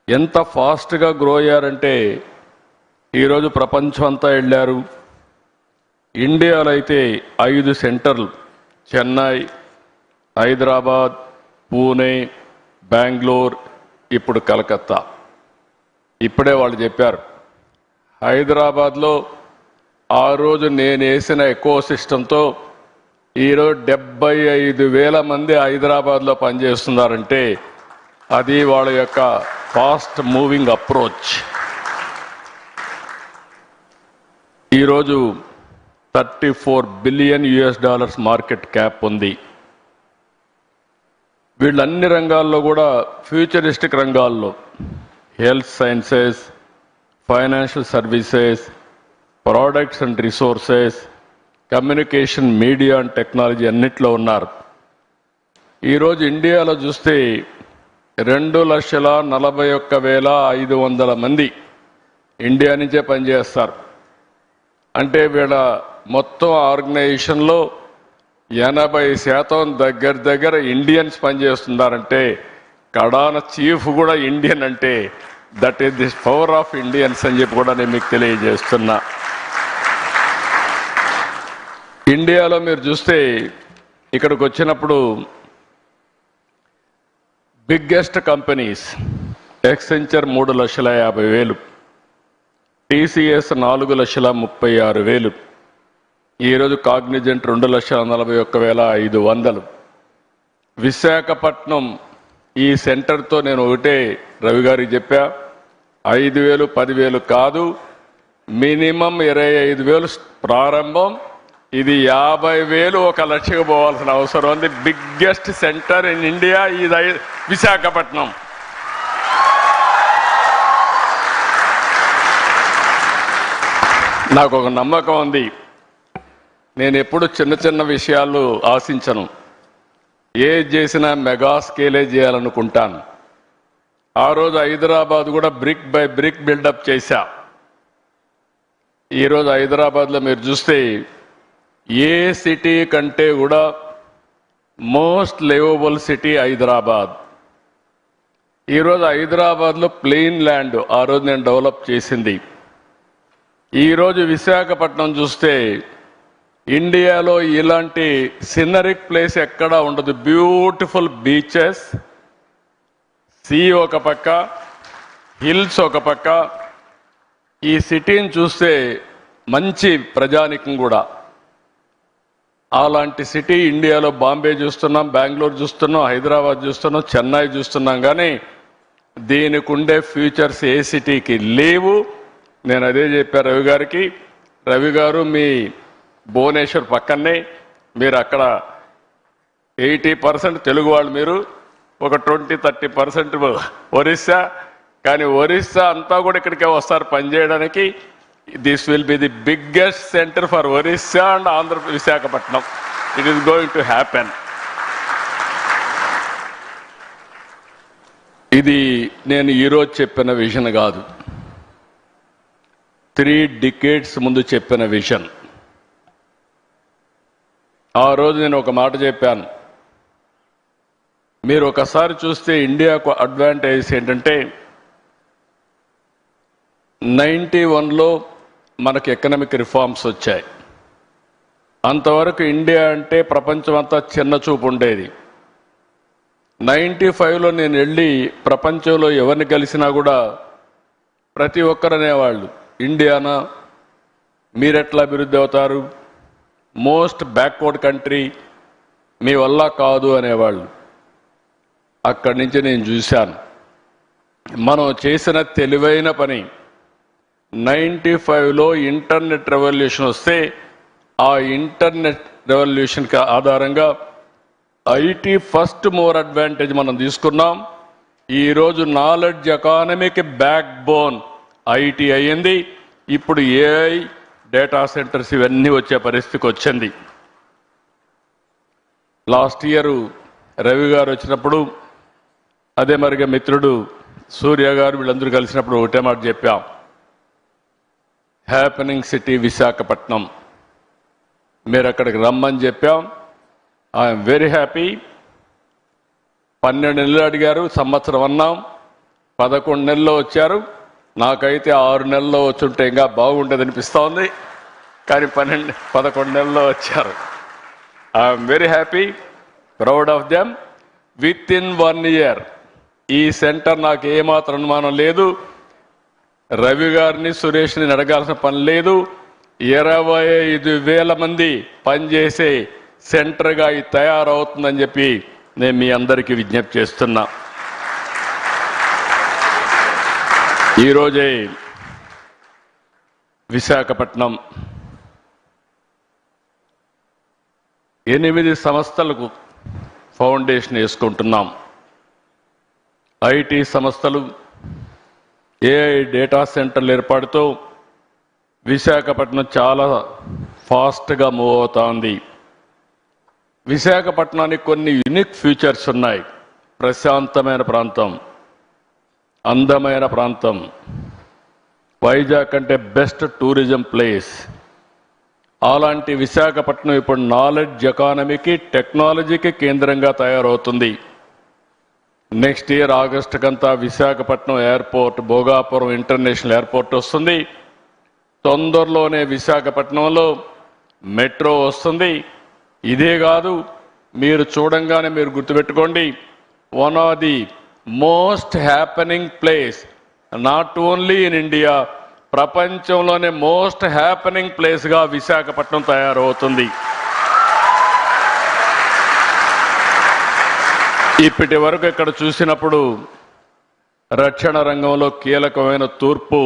ఎంత ఫాస్ట్గా గ్రో అయ్యారంటే ఈరోజు ప్రపంచం అంతా వెళ్ళారు. ఇండియాలో అయితే 5 సెంటర్లు, చెన్నై, హైదరాబాద్, పూణే, బెంగళూరు, ఇప్పుడు కలకత్తా. ఇప్పుడే వాళ్ళు చెప్పారు, హైదరాబాద్లో ఆ రోజు నేను వేసిన ఎకో సిస్టంతో ఈరోజు 75,000 మంది హైదరాబాద్లో పనిచేస్తున్నారంటే అది వాళ్ళ యొక్క ఫాస్ట్ మూవింగ్ అప్రోచ్. ఈరోజు $34 బిలియన్ మార్కెట్ క్యాప్ ఉంది. వీళ్ళన్ని రంగాల్లో కూడా ఫ్యూచరిస్టిక్ రంగాల్లో health sciences, financial services, products and resources, communication, media and technology అన్నిట్లో ఉన్నారు. ఈరోజు ఇండియాలో చూస్తే 2,41,500 మంది ఇండియా నుంచే పనిచేస్తారు. అంటే వీళ్ళ మొత్తం ఆర్గనైజేషన్లో 80% దగ్గర ఇండియన్స్ పనిచేస్తున్నారంటే కడాన చీఫ్ కూడా ఇండియన్ అంటే that is the power of Indians అని చెప్పి కూడా నేను మీకు తెలియజేస్తున్నా. ఇండియాలో మీరు చూస్తే ఇక్కడికి వచ్చినప్పుడు బిగ్గెస్ట్ కంపెనీస్ ఎక్సెంచర్ 3,50,000, టీసీఎస్ 4,36,000, ఈరోజు కాగ్నిజెంట్ 2,41,500. విశాఖపట్నం ఈ సెంటర్తో నేను ఒకటే రవి గారికి చెప్పా, 5,000 10,000 కాదు, మినిమం 25,000 ప్రారంభం, ఇది 50,000 1,00,000 పోవాల్సిన అవసరం ఉంది. బిగ్గెస్ట్ సెంటర్ ఇన్ ఇండియా ఇది విశాఖపట్నం. నాకు ఒక నమ్మకం ఉంది, నేను ఎప్పుడు చిన్న చిన్న విషయాలు ఆశించను, ఏది చేసినా మెగా స్కేలే చేయాలనుకుంటాను. ఆ రోజు హైదరాబాద్ కూడా బ్రిక్ బై బ్రిక్ బిల్డప్ చేశా. ఈరోజు హైదరాబాద్లో మీరు చూస్తే ఏ సిటీ కంటే కూడా మోస్ట్ లివబుల్ సిటీ హైదరాబాద్. ఈరోజు హైదరాబాద్లో ప్లెయిన్ ల్యాండ్ ఆ రోజు నేను డెవలప్ చేసింది. ఈరోజు విశాఖపట్నం చూస్తే ఇండియాలో ఇలాంటి సినరిక్ ప్లేస్ ఎక్కడా ఉండదు. బ్యూటిఫుల్ బీచెస్, సీ ఒక పక్క, హిల్స్ ఒక పక్క. ఈ సిటీని చూస్తే మంచి ప్రజానికం కూడా. అలాంటి సిటీ ఇండియాలో బాంబే చూస్తున్నాం, బెంగళూరు చూస్తున్నాం, హైదరాబాద్ చూస్తున్నాం, చెన్నై చూస్తున్నాం. కానీ దీనికి ఉండే ఫ్యూచర్స్ ఏ సిటీకి లేవు. నేను అదే చెప్పాను రవి గారికి. రవి గారు మీ భువనేశ్వర్ పక్కనే, మీరు అక్కడ 80% తెలుగు వాళ్ళు, మీరు ఒక 20-30% ఒరిస్సా. కానీ ఒరిస్సా అంతా కూడా ఇక్కడికే వస్తారు పనిచేయడానికి. This will be the biggest centre for Orissa and Andhra Visakhapatnam. It is going to happen. ఇది నేను ఈరోజు చెప్పిన విజన్ కాదు, 3 decades ముందు చెప్పిన విజన్. ఆ రోజు నేను ఒక మాట చెప్పాను, మీరు ఒకసారి చూస్తే ఇండియాకు అడ్వాంటేజ్ ఏంటంటే 91లో మనకు ఎకనామిక్ రిఫార్మ్స్ వచ్చాయి. అంతవరకు ఇండియా అంటే ప్రపంచం అంతా చిన్న చూపు ఉండేది. 95లో నేను వెళ్ళి ప్రపంచంలో ఎవరిని కలిసినా కూడా ప్రతి ఒక్కరు అనేవాళ్ళు, ఇండియానా, మీరెట్లా అభివృద్ధి అవుతారు, మోస్ట్ బ్యాక్వర్డ్ కంట్రీ, మీ వల్ల కాదు అనేవాళ్ళు. అక్కడి నుంచి నేను చూశాను మనం చేసిన తెలివైన పని. 95లో ఇంటర్నెట్ రెవల్యూషన్ వస్తే ఆ ఇంటర్నెట్ రెవల్యూషన్కి ఆధారంగా ఐటీ ఫస్ట్ మోర్ అడ్వాంటేజ్ మనం తీసుకున్నాం. ఈరోజు నాలెడ్జ్ ఎకానమీకి బ్యాక్ బోన్ ఐటీ అయ్యింది. ఇప్పుడు ఏఐ, డేటా సెంటర్స్ ఇవన్నీ వచ్చే పరిస్థితికి వచ్చింది. లాస్ట్ ఇయర్ రవి గారు వచ్చినప్పుడు, అదే మరిగా మిత్రుడు సూర్య గారు, వీళ్ళందరూ కలిసినప్పుడు ఒకటే మాట చెప్పాం, హ్యాపెనింగ్ సిటీ విశాఖపట్నం, మీరు అక్కడికి రమ్మని చెప్పాం. I'm very happy. 12 నెలలు అడిగారు, సంవత్సరం అన్నాం, 11 నెలల్లో వచ్చారు. నాకైతే 6 నెలల్లో వచ్చుంటే ఇంకా బాగుండేది అనిపిస్తూ ఉంది. కానీ 11 నెలల్లో వచ్చారు. I'm very happy, proud of them. With in 1 year ఈ సెంటర్ నాకు ఏమాత్రం అనుమానం లేదు. రవి గారిని, సురేష్ని అడగాల్సిన పని లేదు. 25,000 మంది పనిచేసే సెంటర్గా ఇది తయారవుతుందని చెప్పి నేను మీ అందరికీ విజ్ఞప్తి చేస్తున్నా. ఈరోజే విశాఖపట్నం 8 సంస్థలకు ఫౌండేషన్ వేసుకుంటున్నాం. ఐటీ సంస్థలు, ఏఐ డేటా సెంటర్ల ఏర్పాటుతో విశాఖపట్నం చాలా ఫాస్ట్గా మూవ్ అవుతోంది. విశాఖపట్నానికి కొన్ని యూనిక్ ఫీచర్స్ ఉన్నాయి. ప్రశాంతమైన ప్రాంతం, అందమైన ప్రాంతం, వైజాగ్ అంటే బెస్ట్ టూరిజం ప్లేస్. అలాంటి విశాఖపట్నం ఇప్పుడు నాలెడ్జ్ ఎకానమీకి, టెక్నాలజీకి కేంద్రంగా తయారవుతుంది. నెక్స్ట్ ఇయర్ ఆగస్టు కంతా Visakhapatnam airport, Bhogapuram international airport వస్తుంది. తొందరలోనే విశాఖపట్నంలో మెట్రో వస్తుంది. ఇదే కాదు, మీరు చూడంగానే మీరు గుర్తుపెట్టుకోండి, one of the most happening place not only in India, ప్రపంచంలోనే మోస్ట్ హ్యాపెనింగ్ ప్లేస్గా విశాఖపట్నం తయారవుతుంది. ఇప్పటి వరకు ఇక్కడ చూసినప్పుడు రక్షణ రంగంలో కీలకమైన తూర్పు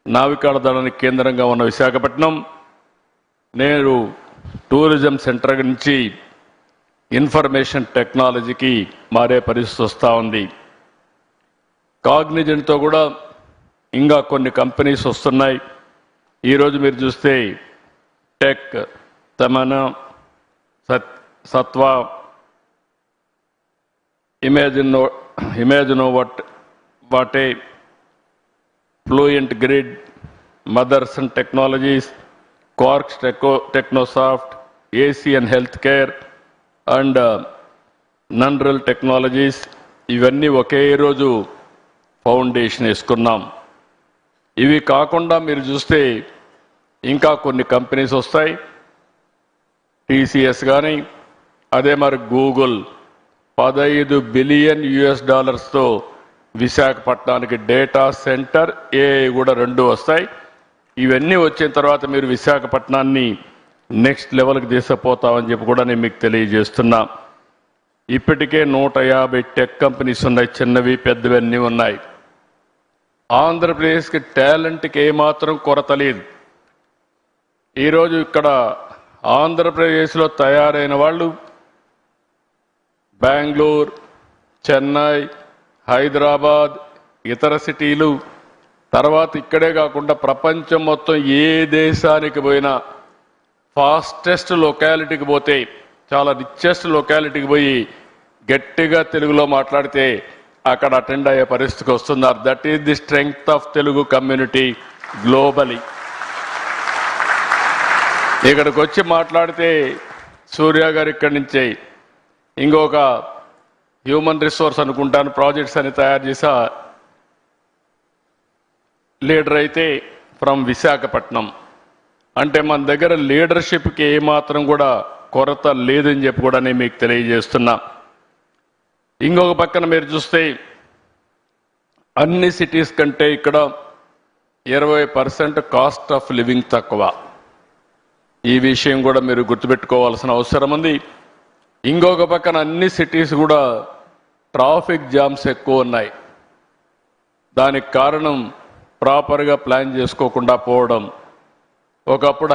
నావికాదళానికి కేంద్రంగా ఉన్న విశాఖపట్నం నేడు టూరిజం సెంటర్ నుంచి ఇన్ఫర్మేషన్ టెక్నాలజీకి మారే పరిస్థితి వస్తూ ఉంది. కాగ్నిజెంట్తో కూడా ఇంకా కొన్ని కంపెనీస్ వస్తున్నాయి. ఈరోజు మీరు చూస్తే టెక్, తమన్నా, Sattva, Imaginovate, fluent grid, Motherson technologies, quarks technosoft, Asian health care and నన్రల్ టెక్నాలజీస్, ఇవన్నీ ఒకే రోజు ఫౌండేషన్ వేసుకున్నాం. ఇవి కాకుండా మీరు చూస్తే ఇంకా కొన్ని కంపెనీస్ వస్తాయి. టీసీఎస్ కానీ, అదే మరి గూగుల్ $15 బిలియన్ విశాఖపట్నానికి డేటా సెంటర్, ఏఐ కూడా 2 వస్తాయి. ఇవన్నీ వచ్చిన తర్వాత మీరు విశాఖపట్నాన్ని నెక్స్ట్ లెవెల్కి తీసుకుపోతామని చెప్పి కూడా నేను మీకు తెలియజేస్తున్నా. ఇప్పటికే 150 టెక్ కంపెనీస్ ఉన్నాయి, చిన్నవి పెద్దవి అన్నీ ఉన్నాయి. ఆంధ్రప్రదేశ్కి టాలెంట్కి ఏమాత్రం కొరత లేదు. ఈరోజు ఇక్కడ ఆంధ్రప్రదేశ్లో తయారైన వాళ్ళు బెంగళూరు, చెన్నై, హైదరాబాద్, ఇతర సిటీలు, తర్వాత ఇక్కడే కాకుండా ప్రపంచం మొత్తం ఏ దేశానికి పోయినా ఫాస్టెస్ట్ లొకాలిటీకి పోతే, చాలా రిచెస్ట్ లొకాలిటీకి పోయి గట్టిగా తెలుగులో మాట్లాడితే అక్కడ అటెండ్ అయ్యే పరిస్థితికి వస్తున్నారు. That is the strength of Telugu community globally. ఇక్కడికి వచ్చి మాట్లాడితే సూర్య గారు ఇక్కడి నుంచే ఇంకొక హ్యూమన్ రిసోర్స్ అనుకుంటాను ప్రాజెక్ట్స్ అని తయారు చేసా లీడర్ అయితే ఫ్రమ్ విశాఖపట్నం. అంటే మన దగ్గర లీడర్షిప్కి ఏమాత్రం కూడా కొరత లేదని చెప్పి కూడా నేను మీకు తెలియజేస్తున్నా. ఇంకొక పక్కన మీరు చూస్తే అన్ని సిటీస్ కంటే ఇక్కడ 20% కాస్ట్ ఆఫ్ లివింగ్ తక్కువ. ఈ విషయం కూడా మీరు గుర్తుపెట్టుకోవాల్సిన అవసరం ఉంది. ఇంకొక పక్కన అన్ని సిటీస్ కూడా ట్రాఫిక్ జామ్స్ ఎక్కువ ఉన్నాయి. దానికి కారణం ప్రాపర్గా ప్లాన్ చేసుకోకుండా పోవడం. ఒకప్పుడు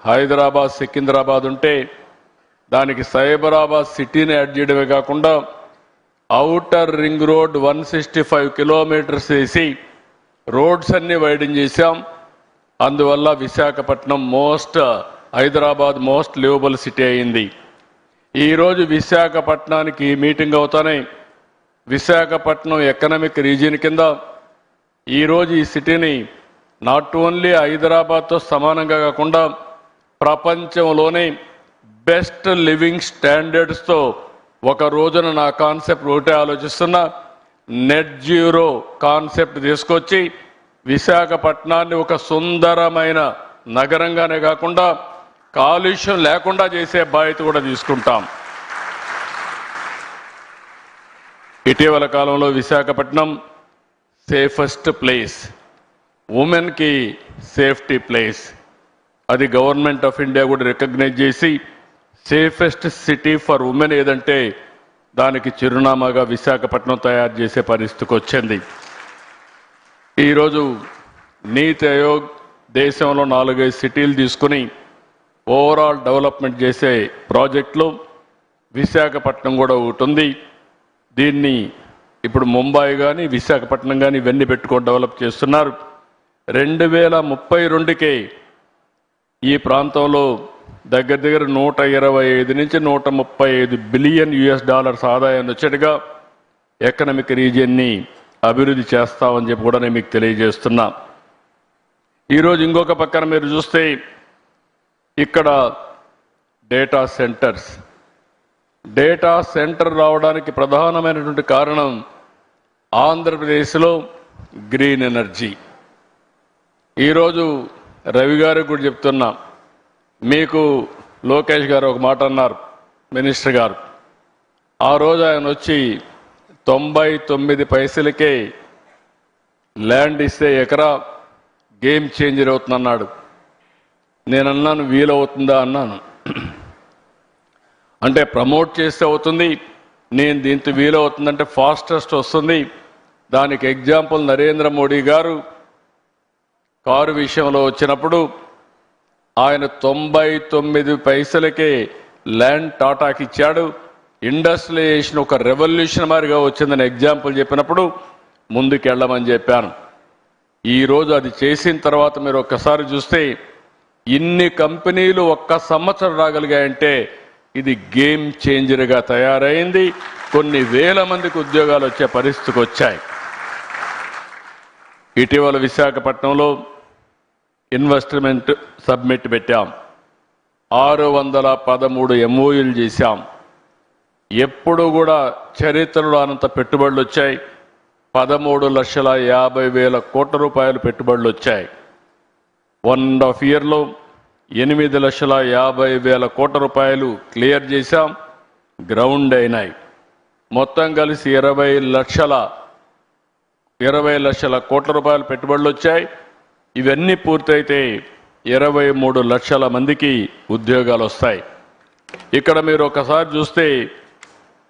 హైదరాబాద్ సికింద్రాబాద్ ఉంటే దానికి సైబరాబాద్ సిటీని యాడ్ చేయడమే కాకుండా ఔటర్ రింగ్ రోడ్ 165 కిలోమీటర్స్ వేసి రోడ్స్ అన్ని వైడెన్ చేశాం. అందువల్ల Visakhapatnam Hyderabad most liveable city అయింది. ఈరోజు విశాఖపట్నానికి మీటింగ్ అవుతానే విశాఖపట్నం ఎకనామిక్ రీజియన్ కింద ఈరోజు ఈ సిటీని నాట్ ఓన్లీ హైదరాబాద్తో సమానంగా కాకుండా ప్రపంచంలోనే బెస్ట్ లివింగ్ స్టాండర్డ్స్తో ఒక రోజున నా కాన్సెప్ట్ ఒకటే ఆలోచిస్తున్నా, నెట్ జీరో కాన్సెప్ట్ తీసుకొచ్చి విశాఖపట్నాన్ని ఒక సుందరమైన నగరంగానే కాకుండా కాలుష్యం లేకుండా చేసే బాధ్యత కూడా తీసుకుంటాం. ఇటీవల కాలంలో విశాఖపట్నం సేఫెస్ట్ ప్లేస్, ఉమెన్కి సేఫ్టీ ప్లేస్, అది గవర్నమెంట్ ఆఫ్ ఇండియా కూడా రికగ్నైజ్ చేసి సేఫెస్ట్ సిటీ ఫర్ ఉమెన్ ఏదంటే దానికి చిరునామాగా విశాఖపట్నం తయారు చేసే పరిస్థితికి వచ్చింది. ఈరోజు నీతి ఆయోగ్ దేశంలో 4-5 సిటీలు తీసుకుని ఓవరాల్ డెవలప్మెంట్ చేసే ప్రాజెక్టులో విశాఖపట్నం కూడా ఒకటి ఉంది. దీన్ని ఇప్పుడు ముంబై కానీ విశాఖపట్నం కానీ ఇవన్నీ పెట్టుకొని డెవలప్ చేస్తున్నారు. 2032కే ఈ ప్రాంతంలో దగ్గర 125 నుంచి 135 బిలియన్ US$ ఆదాయాన్ని వచ్చేట్టుగా ఎకనామిక్ రీజియన్ని అభివృద్ధి చేస్తామని చెప్పి కూడా నేను మీకు తెలియజేస్తున్నా. ఈరోజు ఇంకొక పక్కన మీరు చూస్తే ఇక్కడ డేటా సెంటర్ రావడానికి ప్రధానమైనటువంటి కారణం ఆంధ్రప్రదేశ్లో గ్రీన్ ఎనర్జీ. ఈరోజు రవి గారికి కూడా చెప్తున్నా, మీకు లోకేష్ గారు ఒక మాట అన్నారు, మినిస్టర్ గారు. ఆ రోజు ఆయన వచ్చి 99 పైసలకే ల్యాండ్ ఇస్తే ఎకరా గేమ్ చేంజర్ అవుతుందన్నాడు. నేను అన్నాను వీలవుతుందా అన్నాను. అంటే ప్రమోట్ చేస్తే అవుతుంది, నేను దీంతో వీలవుతుందంటే ఫాస్టెస్ట్ వస్తుంది. దానికి ఎగ్జాంపుల్ నరేంద్ర మోడీ గారు కారు విషయంలో వచ్చినప్పుడు ఆయన 99 పైసలకే ల్యాండ్ టాటాకి ఇచ్చాడు. ఇండస్ట్రియలైజేషన్ ఒక రెవల్యూషన్ మారిగా వచ్చిందని ఎగ్జాంపుల్ చెప్పినప్పుడు ముందుకెళ్ళమని చెప్పాను. ఈరోజు అది చేసిన తర్వాత మీరు ఒక్కసారి చూస్తే ఇన్ని కంపెనీలు ఒక్క సంవత్సరం రాగలిగాయంటే ఇది గేమ్ చేంజర్గా తయారైంది. కొన్ని వేల మందికి ఉద్యోగాలు వచ్చే పరిస్థితికి వచ్చాయి. ఇటీవల విశాఖపట్నంలో ఇన్వెస్ట్మెంట్ సబ్మిట్ పెట్టాం. 613 MOUలు చేశాం. ఎప్పుడు కూడా చరిత్రలో అనంత పెట్టుబడులు వచ్చాయి. 13,50,000 కోట్ల రూపాయలు పెట్టుబడులు వచ్చాయి. 1.5 yearలో 8,50,000 కోట్ల రూపాయలు క్లియర్ చేశాం, గ్రౌండ్ అయినాయి. మొత్తం కలిసి 20 లక్షల కోట్ల రూపాయలు పెట్టుబడులు వచ్చాయి. ఇవన్నీ పూర్తయితే 23 లక్షల మందికి ఉద్యోగాలు వస్తాయి. ఇక్కడ మీరు ఒకసారి చూస్తే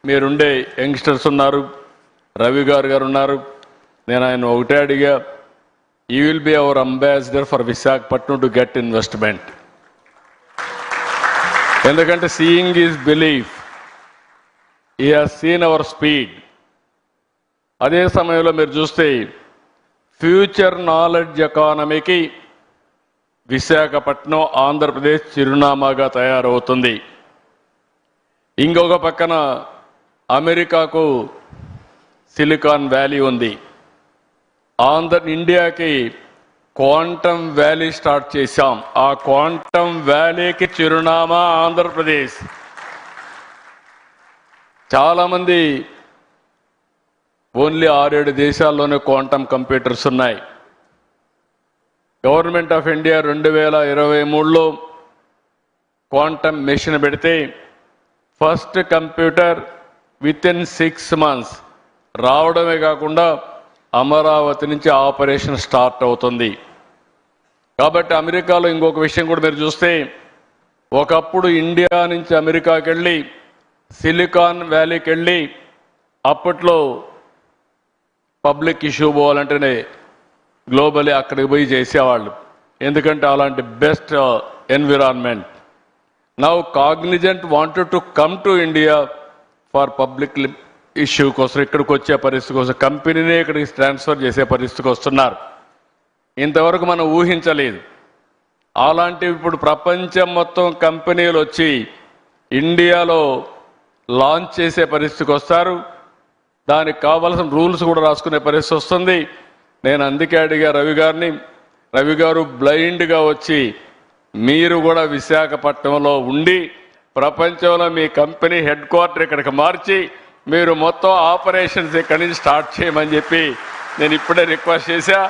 మీరుండే యంగ్స్టర్స్ ఉన్నారు, రవి గారు ఉన్నారు. నేను ఆయన ఒకటే అడిగా, you will be our ambassador for Visakhapatnam to get investment. ఎందుకంటే seeing is belief. He has seen our speed. అదే సమయంలో మీరు చూస్తే ఫ్యూచర్ నాలెడ్జ్ ఎకానమీకి విశాఖపట్నం ఆంధ్రప్రదేశ్ చిరునామాగా తయారవుతుంది. ఇంకొక పక్కన అమెరికాకు సిలికాన్ వ్యాలీ ఉంది. ఇండియాకి క్వాంటమ్ వ్యాలీ స్టార్ట్ చేశాం. ఆ క్వాంటమ్ వ్యాలీకి చిరునామా ఆంధ్రప్రదేశ్. చాలామంది ఓన్లీ 6-7 దేశాల్లోనే క్వాంటమ్ కంప్యూటర్స్ ఉన్నాయి. గవర్నమెంట్ ఆఫ్ ఇండియా 2023లో క్వాంటమ్ మిషన్ పెడితే ఫస్ట్ కంప్యూటర్ వితిన్ 6 months రావడమే కాకుండా అమరావతి నుంచి ఆపరేషన్ స్టార్ట్ అవుతుంది. కాబట్టి అమెరికాలో ఇంకొక విషయం కూడా మీరు చూస్తే, ఒకప్పుడు ఇండియా నుంచి అమెరికాకి వెళ్ళి సిలికాన్ వ్యాలీకి వెళ్ళి అప్పట్లో పబ్లిక్ ఇష్యూ పోవాలంటేనే గ్లోబలీ అక్కడికి పోయి చేసేవాళ్ళు. ఎందుకంటే అలాంటి best environment. Now Cognizant wanted to come to India for public issue కోసం, ఇక్కడికి వచ్చే పరిస్థితి కోసం కంపెనీనే ఇక్కడికి ట్రాన్స్ఫర్ చేసే పరిస్థితికి వస్తున్నారు. ఇంతవరకు మనం ఊహించలేదు. అలాంటివి ఇప్పుడు ప్రపంచం మొత్తం కంపెనీలు వచ్చి ఇండియాలో లాంచ్ చేసే పరిస్థితికి వస్తారు. దానికి కావాల్సిన రూల్స్ కూడా రాసుకునే పరిస్థితి వస్తుంది. నేను అందుకే అడిగా రవి గారు బ్లైండ్గా వచ్చి మీరు కూడా విశాఖపట్నంలో ఉండి ప్రపంచంలో మీ కంపెనీ హెడ్ క్వార్టర్ ఇక్కడికి మార్చి మీరు మొత్తం ఆపరేషన్స్ ఇక్కడి నుంచి స్టార్ట్ చేయమని చెప్పి నేను ఇప్పుడే రిక్వెస్ట్ చేశా.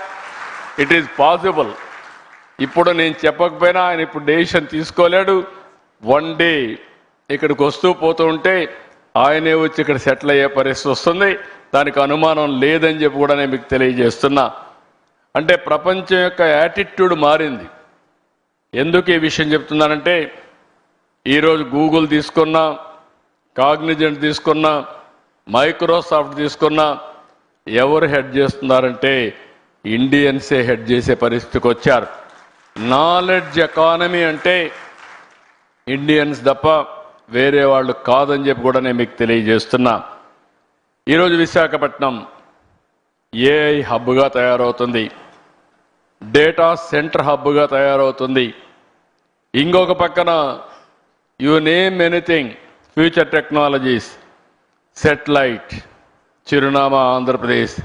It is possible. ఇప్పుడు నేను చెప్పకపోయినా ఆయన ఇప్పుడు డెసిషన్ తీసుకోలేడు. వన్ డే ఇక్కడికి వస్తూ పోతూ ఉంటే ఆయనే వచ్చి ఇక్కడ సెటిల్ అయ్యే పరిస్థితి వస్తుంది. దానికి అనుమానం లేదని చెప్పి కూడా నేను మీకు తెలియజేస్తున్నా. అంటే ప్రపంచం యొక్క యాటిట్యూడ్ మారింది. ఎందుకు ఈ విషయం చెప్తున్నానంటే, ఈరోజు గూగుల్ తీసుకున్నా, కాగ్నిజెంట్ తీసుకున్నా, మైక్రోసాఫ్ట్ తీసుకున్నా ఎవరు హెడ్ చేస్తున్నారంటే ఇండియన్సే హెడ్ చేసే పరిస్థితికి వచ్చారు. నాలెడ్జ్ ఎకానమీ అంటే ఇండియన్స్ తప్ప వేరే వాళ్ళు కాదని చెప్పి కూడా నేను మీకు తెలియజేస్తున్నా. ఈరోజు విశాఖపట్నం ఏఐ హబ్గా తయారవుతుంది, డేటా సెంటర్ హబ్గా తయారవుతుంది. ఇంకొక పక్కన you name anything, future technologies, satellite చిరునామా ఆంధ్రప్రదేశ్.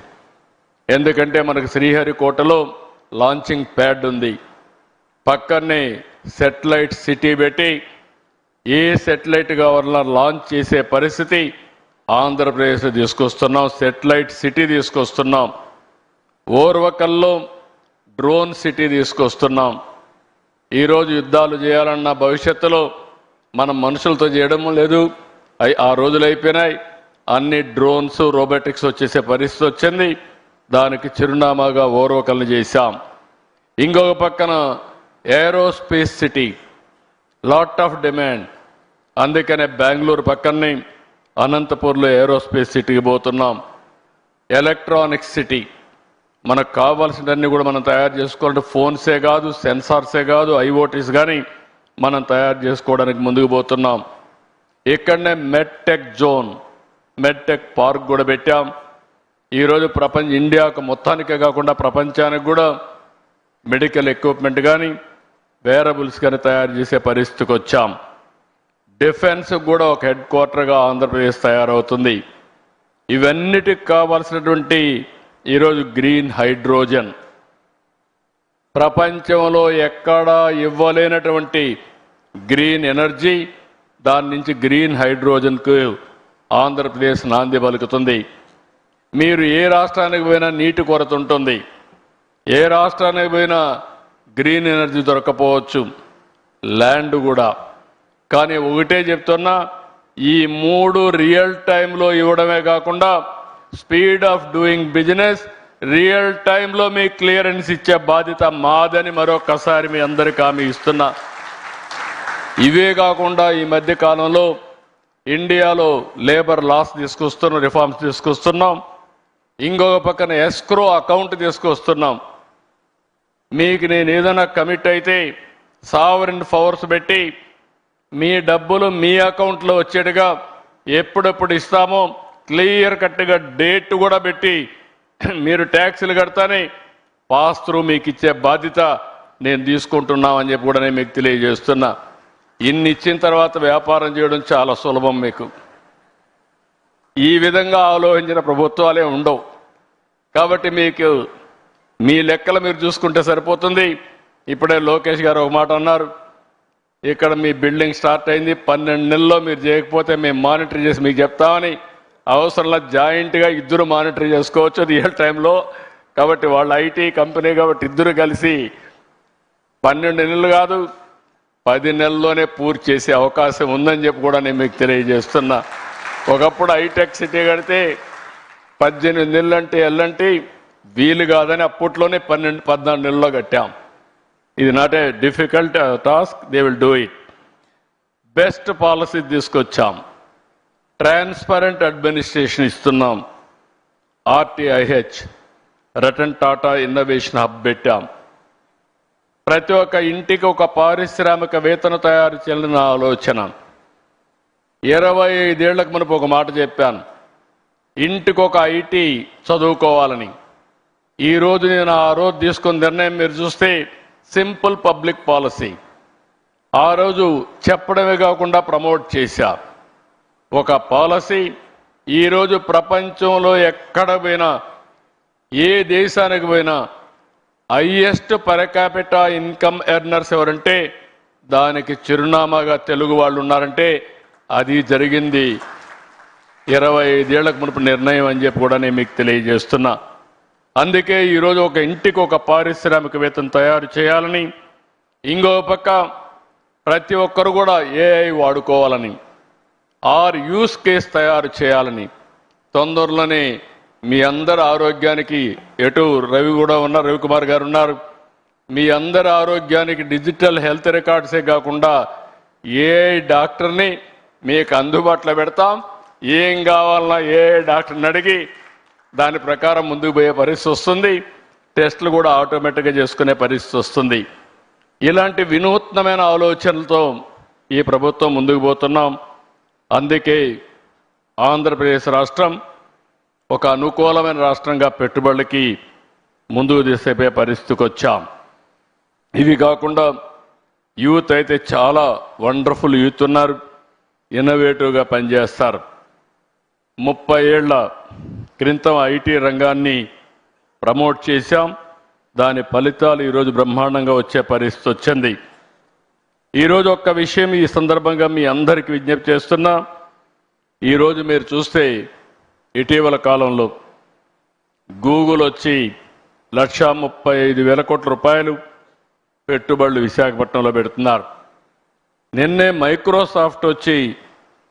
ఎందుకంటే మనకు శ్రీహరికోటలో లాంచింగ్ ప్యాడ్ ఉంది. పక్కనే సెటిలైట్ సిటీ పెట్టి ఏ సెటిలైట్ కావాలన్నా లాంచ్ చేసే పరిస్థితి ఆంధ్రప్రదేశ్ తీసుకొస్తున్నాం. సెటిలైట్ సిటీ తీసుకొస్తున్నాం. ఓర్వకల్లో డ్రోన్ సిటీ తీసుకొస్తున్నాం. ఈరోజు యుద్ధాలు చేయాలన్న భవిష్యత్తులో మనం మనుషులతో చేయడం లేదు, ఆ రోజులు అయిపోయినాయి. అన్ని డ్రోన్స్, రోబోటిక్స్ వచ్చేసే పరిస్థితి వచ్చింది. దానికి చిరునామాగా ఓర్వకల్ని చేశాం. ఇంకొక పక్కన aerospace city, lot of demand. అందుకనే బెంగళూరు పక్కనే అనంతపూర్లో ఏరోస్పేస్ సిటీకి పోతున్నాం. ఎలక్ట్రానిక్స్ సిటీ, మనకు కావాల్సినవన్నీ కూడా మనం తయారు చేసుకోవాలంటే ఫోన్సే కాదు, సెన్సార్సే కాదు, ఐఓటీస్ కానీ మనం తయారు చేసుకోవడానికి ముందుకు పోతున్నాం. ఇక్కడనే మెడ్టెక్ జోన్, మెడ్టెక్ పార్క్ కూడా పెట్టాం. ఈరోజు ఇండియాకు మొత్తానికే కాకుండా ప్రపంచానికి కూడా మెడికల్ ఎక్విప్మెంట్ కానీ వేరబుల్స్ కానీ తయారు చేసే పరిస్థితికి వచ్చాం. డిఫెన్స్ కూడా ఒక హెడ్ క్వార్టర్గా ఆంధ్రప్రదేశ్ తయారవుతుంది. ఇవన్నిటికి కావాల్సినటువంటి ఈరోజు గ్రీన్ హైడ్రోజన్, ప్రపంచంలో ఎక్కడా ఇవ్వలేనటువంటి గ్రీన్ ఎనర్జీ, దాని నుంచి గ్రీన్ హైడ్రోజన్కు ఆంధ్రప్రదేశ్ నాంది పలుకుతుంది. మీరు ఏ రాష్ట్రానికి పోయినా నీటి కొరత ఉంటుంది, ఏ రాష్ట్రానికి పోయినా గ్రీన్ ఎనర్జీ దొరకపోవచ్చు, ల్యాండ్ కూడా. కానీ ఒకటే చెప్తున్నా, ఈ 3 రియల్ టైంలో ఇవ్వడమే కాకుండా speed of doing business real టైంలో మీ క్లియరెన్స్ ఇచ్చే బాధ్యత మాదని మరొకసారి మీ అందరికీ హామీ ఇస్తున్నా. ఇవే కాకుండా ఈ మధ్య కాలంలో ఇండియాలో లేబర్ లాస్ తీసుకొస్తున్నాం, రిఫార్మ్స్ తీసుకొస్తున్నాం. ఇంకొక పక్కన ఎస్క్రో అకౌంట్ తీసుకొస్తున్నాం. మీకు నేను ఏదైనా కమిట్ అయితే సావరిన్ ఫవర్స్ పెట్టి మీ డబ్బులు మీ అకౌంట్లో వచ్చేట్టుగా ఎప్పుడెప్పుడు ఇస్తామో క్లియర్ కట్గా డేట్ కూడా పెట్టి మీరు ట్యాక్సులు కడతానే పాస్ త్రూ మీకు ఇచ్చే బాధ్యత నేను తీసుకుంటున్నామని చెప్పి కూడా నేను మీకు తెలియజేస్తున్నా. ఇన్ని ఇచ్చిన తర్వాత వ్యాపారం చేయడం చాలా సులభం. మీకు ఈ విధంగా ఆలోచించిన ప్రభుత్వాలే ఉండవు. కాబట్టి మీకు మీ లెక్కలు మీరు చూసుకుంటే సరిపోతుంది. ఇప్పుడే లోకేష్ గారు ఒక మాట అన్నారు, ఇక్కడ మీ బిల్డింగ్ స్టార్ట్ అయింది, 12 నెలల్లో మీరు చేయకపోతే మేము మానిటర్ చేసి మీకు చెప్తామని. అవసరంలో జాయింట్గా ఇద్దరు మానిటర్ చేసుకోవచ్చు రియల్ టైంలో. కాబట్టి వాళ్ళ ఐటీ కంపెనీ కాబట్టి ఇద్దరు కలిసి 12 నెలలు కాదు 10 నెలల్లోనే పూర్తి చేసే అవకాశం ఉందని చెప్పి కూడా నేను మీకు తెలియజేస్తున్నా. ఒకప్పుడు హైటెక్ సిటీ కడితే 18 నెలలు అంటే ఎల్లంటి వీలు కాదని అప్పట్లోనే 14 నెలల్లో కట్టాం. ఇది not a difficult task, they will do it. Best policy తీసుకొచ్చాం, ట్రాన్స్పరెంట్ అడ్మినిస్ట్రేషన్ ఇస్తున్నాం, ఆర్టీఐహెచ్ రతన్ టాటా ఇన్నోవేషన్ హబ్ పెట్టాం. ప్రతి ఒక్క ఇంటికి ఒక పారిశ్రామికవేత్తను తయారు చేయాలని నా ఆలోచన. 25 ఏళ్లకు మునుపు ఒక మాట చెప్పాను, ఇంటికి ఒక ఐటీ చదువుకోవాలని. ఈరోజు నేను ఆ రోజు తీసుకున్న నిర్ణయం మీరు చూస్తే సింపుల్ పబ్లిక్ పాలసీ. ఆ రోజు చెప్పడమే కాకుండా ప్రమోట్ చేశా. ఒక పాలసీ ఈరోజు ప్రపంచంలో ఎక్కడ పోయినా ఏ దేశానికి పోయినా highest per capita income earners ఎవరంటే దానికి చిరునామాగా తెలుగు వాళ్ళు ఉన్నారంటే అది జరిగింది 25 ఏళ్లకు మునుపు నిర్ణయం అని చెప్పి కూడా నేను మీకు తెలియజేస్తున్నా. అందుకే ఈరోజు ఒక ఇంటికి ఒక పారిశ్రామికవేత్తను తయారు చేయాలని, ఇంకో పక్క ప్రతి ఒక్కరు కూడా ఏఐ వాడుకోవాలని, యూస్ కేస్ తయారు చేయాలని. తొందరలోనే మీ అందరి ఆరోగ్యానికి ఎటు రవి కూడా ఉన్నారు, రవికుమార్ గారు ఉన్నారు, మీ అందరి ఆరోగ్యానికి డిజిటల్ హెల్త్ రికార్డ్సే కాకుండా ఏఐ డాక్టర్ని మీకు అందుబాటులో పెడతాం. ఏం కావాలన్నా ఏఐ డాక్టర్ని అడిగి దాని ప్రకారం ముందుకు పోయే పరిస్థితి వస్తుంది. టెస్టులు కూడా ఆటోమేటిక్గా చేసుకునే పరిస్థితి వస్తుంది. ఇలాంటి వినూత్నమైన ఆలోచనలతో ఈ ప్రభుత్వం ముందుకు పోతున్నాం. అందుకే ఆంధ్రప్రదేశ్ రాష్ట్రం ఒక అనుకూలమైన రాష్ట్రంగా పెట్టుబడులకి ముందుకు తీసుకుపోయే పరిస్థితికి వచ్చాం. ఇవి కాకుండా యూత్ అయితే చాలా వండర్ఫుల్ యూత్ ఉన్నారు, ఇన్నోవేటివ్గా పనిచేస్తారు. 30 ఏళ్ల క్రితం ఐటీ రంగాన్ని ప్రమోట్ చేశాం. దాని ఫలితాలు ఈరోజు బ్రహ్మాండంగా వచ్చే పరిస్థితి వచ్చింది. ఈరోజు ఒక్క విషయం ఈ సందర్భంగా మీ అందరికీ విజ్ఞప్తి చేస్తున్నా. ఈరోజు మీరు చూస్తే ఇటీవల కాలంలో గూగుల్ వచ్చి 1,35,000 కోట్ల రూపాయలు పెట్టుబడులు విశాఖపట్నంలో పెడుతున్నారు. నిన్నే మైక్రోసాఫ్ట్ వచ్చి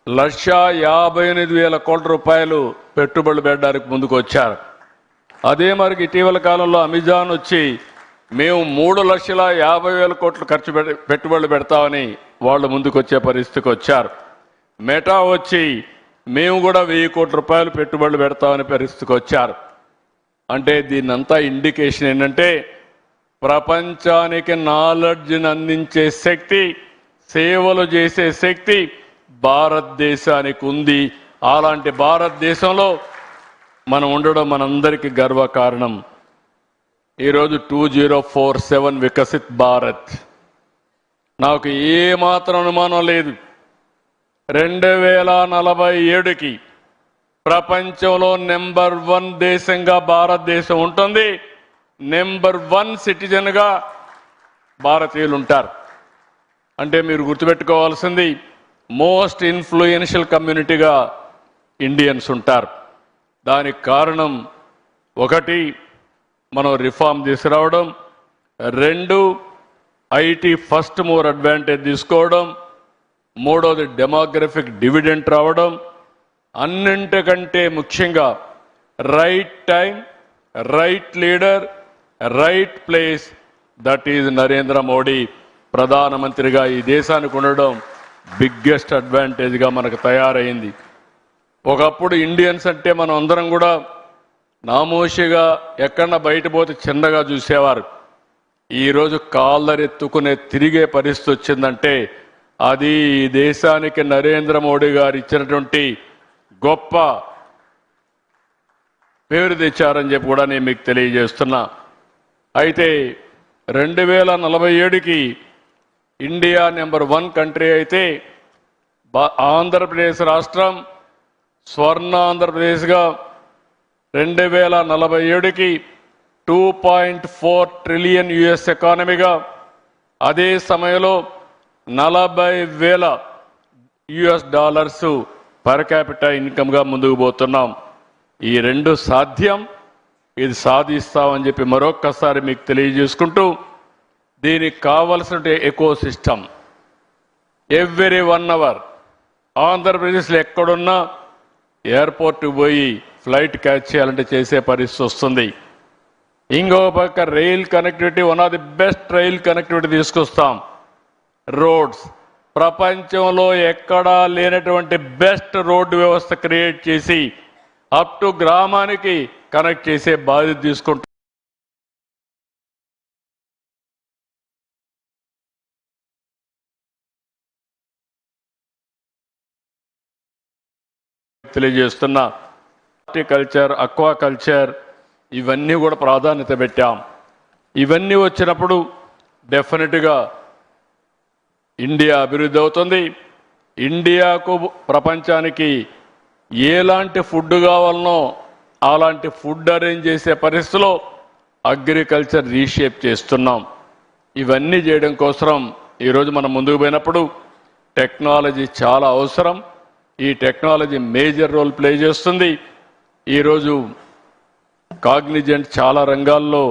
1,58,000 కోట్ల రూపాయలు పెట్టుబడులు పెట్టడానికి ముందుకు వచ్చారు. అదే మరికి ఇటీవల కాలంలో అమెజాన్ వచ్చి మేము 3,50,000 కోట్లు పెట్టుబడులు పెడతామని వాళ్ళు ముందుకు వచ్చే పరిస్థితికి వచ్చారు. మెటా వచ్చి మేము కూడా 1,000 కోట్ల రూపాయలు పెట్టుబడులు పెడతామని పరిస్థితికి వచ్చారు. అంటే దీన్నంతా ఇండికేషన్ ఏంటంటే ప్రపంచానికి నాలెడ్జ్ని అందించే శక్తి, సేవలు చేసే శక్తి భారతదేశానికి ఉంది. అలాంటి భారతదేశంలో మనం ఉండడం మనందరికీ గర్వకారణం. ఈరోజు 2047 వికసిత్ భారత్. నాకు ఏమాత్రం అనుమానం లేదు, 2047కి ప్రపంచంలో నెంబర్ 1 దేశంగా భారతదేశం ఉంటుంది. నెంబర్ 1 సిటిజన్గా భారతీయులు ఉంటారు. అంటే మీరు గుర్తుపెట్టుకోవాల్సింది మోస్ట్ ఇన్ఫ్లుయెన్షియల్ కమ్యూనిటీగా ఇండియన్స్ ఉంటారు. దానికి కారణం 1 మనం రిఫార్మ్ తీసుకురావడం, 2 ఐటీ ఫస్ట్ మూవర్ అడ్వాంటేజ్ తీసుకోవడం, 3వది డెమోగ్రఫిక్ డివిడెంట్ రావడం, అన్నింటికంటే ముఖ్యంగా right time right leader, right place, that is Narendra Modi ప్రధానమంత్రిగా ఈ దేశానికి ఉండడం బిగ్గెస్ట్ అడ్వాంటేజ్గా మనకు తయారైంది. ఒకప్పుడు ఇండియన్స్ అంటే మనం అందరం కూడా నామోషిగా ఎక్కడన్నా బయట పోతే చిన్నగా చూసేవారు. ఈరోజు కాళ్ళరెత్తుకునే తిరిగే పరిస్థితి వచ్చిందంటే అది ఈ దేశానికి నరేంద్ర మోడీ గారు ఇచ్చినటువంటి గొప్ప పేరు తెచ్చారని చెప్పి కూడా నేను మీకు తెలియజేస్తున్నా. అయితే 2047కి ఇండియా నెంబర్ 1 కంట్రీ అయితే ఆంధ్రప్రదేశ్ రాష్ట్రం స్వర్ణ ఆంధ్రప్రదేశ్గా 2047కి 2.4 ట్రిలియన్ యుఎస్ ఎకానమీగా, అదే సమయంలో $40,000 పర్ క్యాపిటల్ ఇన్కమ్గా ముందుకు పోతున్నాం. ఈ రెండు సాధ్యం, ఇది సాధిస్తామని చెప్పి మరొక్కసారి మీకు తెలియజేసుకుంటూ, దీనికి కావలసిన ఎకో సిస్టమ్ ఎవ్రీ 1 అవర్ ఆంధ్రప్రదేశ్లో ఎక్కడున్నా ఎయిర్పోర్ట్కి పోయి ఫ్లైట్ క్యాచ్ చేయాలంటే చేసే పరిస్థితి వస్తుంది. ఇంకో పక్క rail connectivity, one of the best rail connectivity తీసుకొస్తాం. రోడ్స్ ప్రపంచంలో ఎక్కడా లేనటువంటి బెస్ట్ రోడ్డు వ్యవస్థ క్రియేట్ చేసి అప్ టు గ్రామానికి కనెక్ట్ చేసే బాధ్యత తీసుకుంటాం. తెలియజేస్తున్నా. హార్టికల్చర్, అక్వాకల్చర్ ఇవన్నీ కూడా ప్రాధాన్యత పెట్టాం. ఇవన్నీ వచ్చినప్పుడు డెఫినెట్గా ఇండియా అభివృద్ధి అవుతుంది. ఇండియాకు ప్రపంచానికి ఎలాంటి ఫుడ్ కావాలనో అలాంటి ఫుడ్ అరేంజ్ చేసే పరిస్థితిలో అగ్రికల్చర్ రీషేప్ చేస్తున్నాం. ఇవన్నీ చేయడం కోసం ఈరోజు మనం ముందుకు పోయినప్పుడు టెక్నాలజీ చాలా అవసరం. ఈ టెక్నాలజీ మేజర్ రోల్ ప్లే చేస్తుంది. ఈరోజు కాగ్నిజెంట్ చాలా రంగాల్లో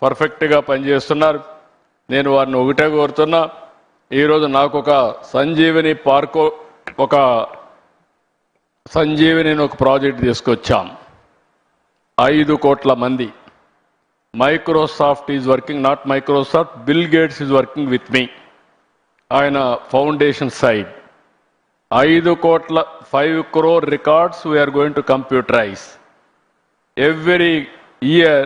పర్ఫెక్ట్గా పనిచేస్తున్నారు. నేను వారిని ఒకటే కోరుతున్నా, ఈరోజు నాకు ఒక సంజీవిని పార్క్, ఒక సంజీవిని ఒక ప్రాజెక్ట్ తీసుకొచ్చాం. 5 కోట్ల మంది. Microsoft is working, not Microsoft, Bill Gates is working with me. ఆయన foundation side 5 crore records we are going to computerize. Every year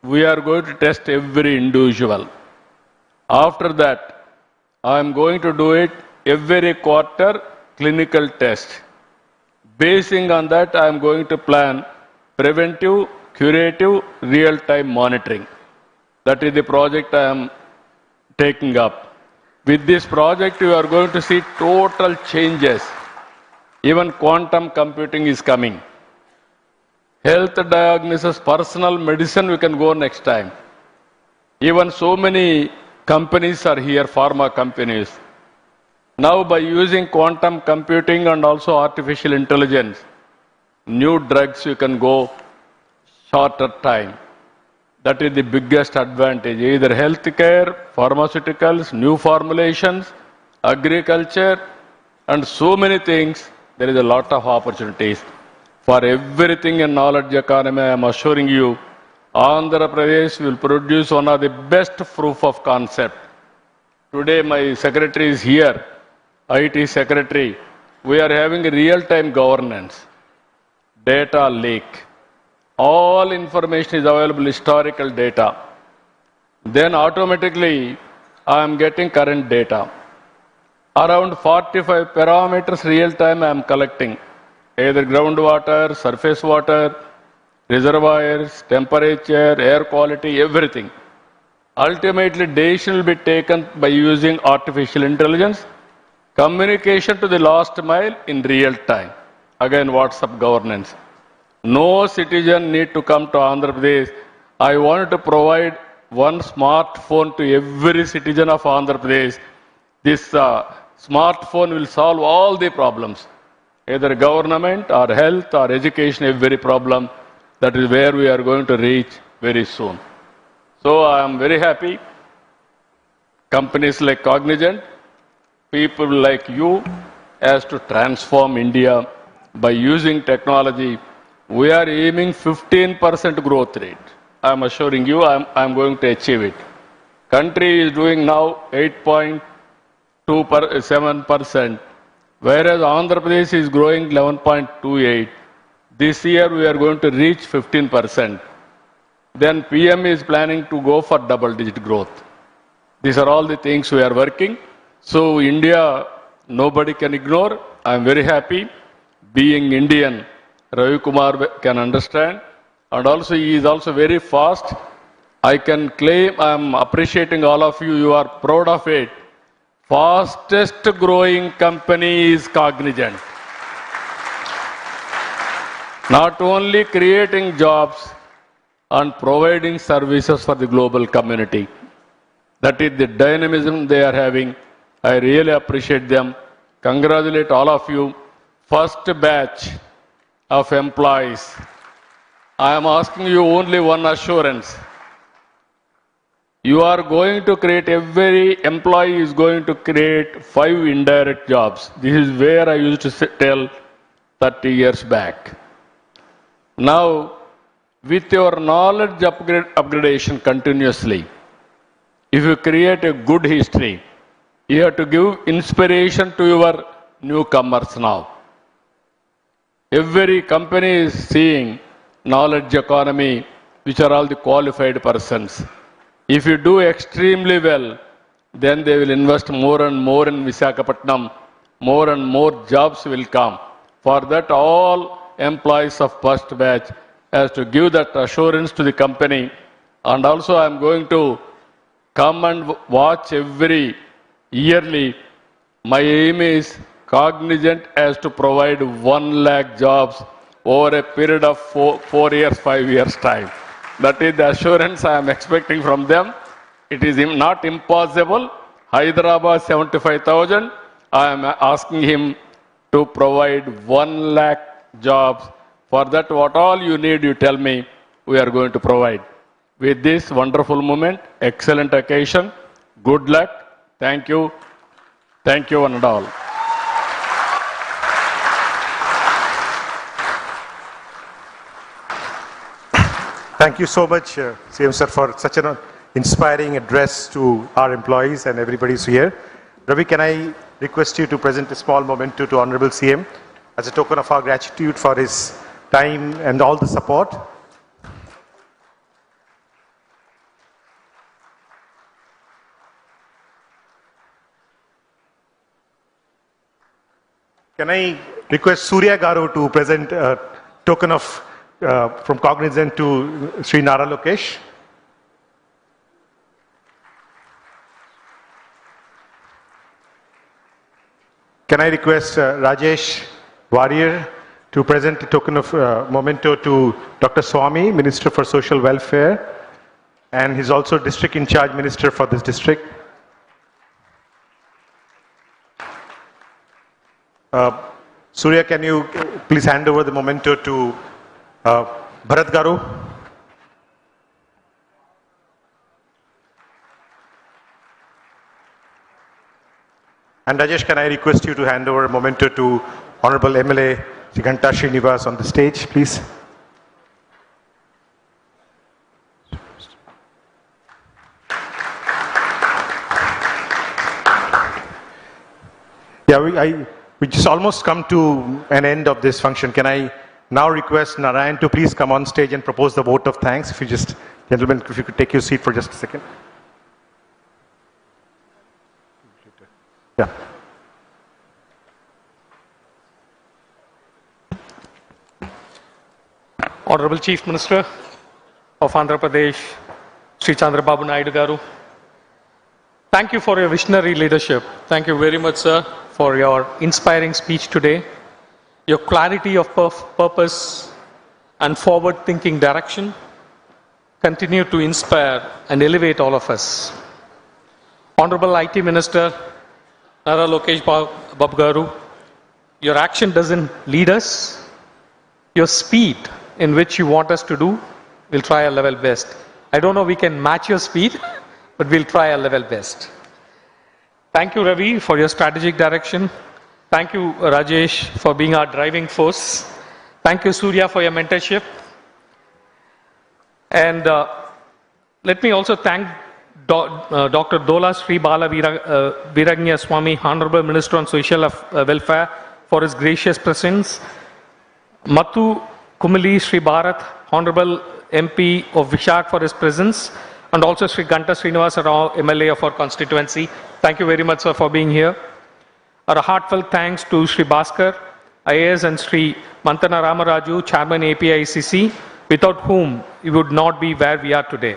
we are going to test every individual. After that, I am going to do it every quarter clinical test. Basing on that, I am going to plan preventive, curative, real-time monitoring. That is the project I am taking up. With this project, you are going to see total changes. Even quantum computing is coming. Health diagnosis, personal medicine, we can go next time. Even so many companies are here, pharma companies. Now by using quantum computing and also artificial intelligence, new drugs you can go shorter time. That is the biggest advantage. Either healthcare, pharmaceuticals, new formulations, agriculture, and so many things. There is a lot of opportunities. For everything in knowledge economy, I am assuring you, Andhra Pradesh will produce one of the best proof of concept. Today my secretary is here, IT secretary. We are having a real-time governance, data lake. All information is available, historical data. Then automatically I am getting current data. Around 45 parameters real time I am collecting. Either groundwater, surface water, reservoirs, temperature, air quality, everything. Ultimately decision will be taken by using artificial intelligence. Communication to the last mile in real time. Again, WhatsApp governance. No citizen need to come to Andhra Pradesh. I wanted to provide one smartphone to every citizen of Andhra Pradesh. This smartphone will solve all the problems, either government or health or education, every problem. That is where we are going to reach very soon. So I am very happy. Companies like Cognizant, people like you, as to transform India by using technology. We are aiming 15% growth rate. I'm assuring you, I'm going to achieve it. Country is doing now 8.7%, whereas Andhra Pradesh is growing 11.28. This year we are going to reach 15%. Then PM is planning to go for double-digit growth. These are all the things we are working. So India, nobody can ignore. I'm very happy. Being Indian, Ravi Kumar can understand. And also he is also very fast. I can claim, I'm appreciating all of you, you are proud of it. Fastest growing company is Cognizant. Not only creating jobs and providing services for the global community. That is the dynamism they are having. I really appreciate them. Congratulate all of you. First batch of employees. I am asking you only one assurance. You are going to create, every employee is going to create 5 indirect jobs. This is where I used to tell 30 years back. Now, with your knowledge upgradation continuously, if you create a good history, you have to give inspiration to your newcomers now. Every company is seeing knowledge economy, which are all the qualified persons. If you do extremely well, then they will invest more and more in Visakhapatnam. More and more jobs will come. For that, all employees of first batch has to give that assurance to the company. And also I am going to come and watch every yearly. My aim is Cognizant has to provide 1 lakh jobs over a period of 4 years, 5 years time. That is the assurance I am expecting from them. It is not impossible. Hyderabad 75,000. I am asking him to provide 1 lakh jobs. For that, what all you need, you tell me, we are going to provide. With this wonderful moment, excellent occasion, good luck. Thank you. Thank you one and all. Thank you so much, CM sir, for such an inspiring address to our employees and everybody who's here. Ravi, can I request you to present a small memento to Honorable CM as a token of our gratitude for his time and all the support. Can I request Surya Garu to present a token of from Cognizant to Sri Nara Lokesh? Can I request Rajesh Warrior to present a token of memento to Dr. Swami, Minister for Social Welfare, and he's also District in Charge Minister for this district. Surya, can you please hand over the memento to Bharat Garu? And Rajesh, can I request you to hand over a memento to Honorable MLA Ghanta Srinivas on the stage, please? Yeah, we just almost come to an end of this function. Can I now request Narayan to please come on stage and propose the vote of thanks? If you just, gentlemen, if you could take your seat for just a second. Yeah. Honorable Chief Minister of Andhra Pradesh, Sri Chandrababu Naidu Garu, thank you for your visionary leadership. Thank you very much, sir, for your inspiring speech today. Your clarity of purpose and forward-thinking direction continue to inspire and elevate all of us. Honorable IT Minister Nara Lokesh Babu Garu, your action doesn't lead us. Your speed in which you want us to do, we'll try our level best. I don't know we can match your speed, but we'll try our level best. Thank you, Ravi, for your strategic direction. Thank you, Rajesh, for being our driving force. Thank you, Surya, for your mentorship. And let me also thank Dr. Dola Sri Bala Viragnya Swami, Honorable Minister on Social Welfare, for his gracious presence. Mathu Kumali Sri Bharat, Honorable MP of Vishak, for his presence. And also Sri Ganta Srinivasa Rao, MLA of our constituency. Thank you very much, sir, for being here. Our heartfelt thanks to Sri Bhaskar, IAS, and Sri Mantana Ramaraju, Chairman APICC, without whom we would not be where we are today.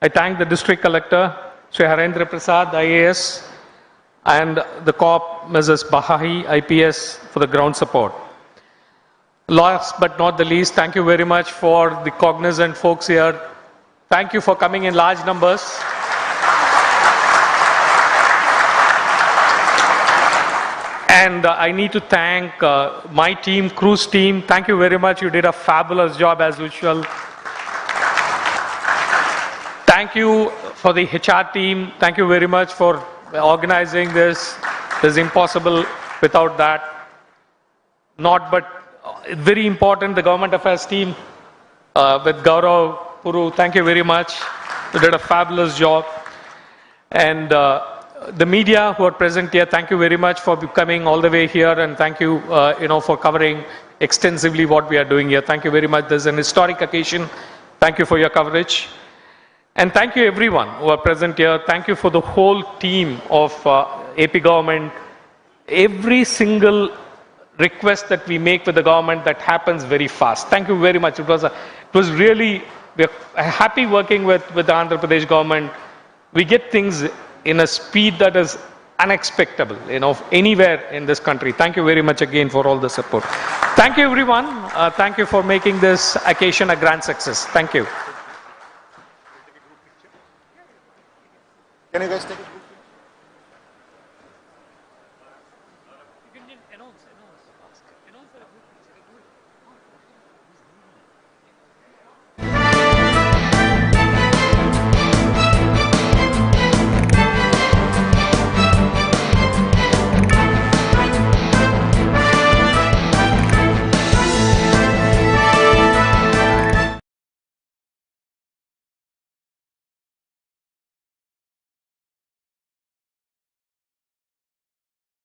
I thank the District Collector, Sri Harendra Prasad, IAS, and the COP, Mrs. Bahahi, IPS, for the ground support. Last but not the least, thank you very much for the cognizant folks here. Thank you for coming in large numbers. And I need to thank my team, cruise team. Thank you very much. You did a fabulous job as usual. Thank you for the HR team. Thank you very much for organizing this. This is impossible without that. Not but very important, the government affairs team with Gaurav Puru. Thank you very much. You did a fabulous job. And the media who are present here, thank you very much for coming all the way here, and thank you, for covering extensively what we are doing here. Thank you very much. This is an historic occasion. Thank you for your coverage. And thank you everyone who are present here. Thank you for the whole team of AP government. Every single request that we make with the government, that happens very fast. Thank you very much. It was really, we're happy working with the Andhra Pradesh government. We get things in a speed that is unexpected, anywhere in this country. Thank you very much again for all the support. Thank you everyone. Thank you for making this occasion a grand success. Thank you. Can you guys take a group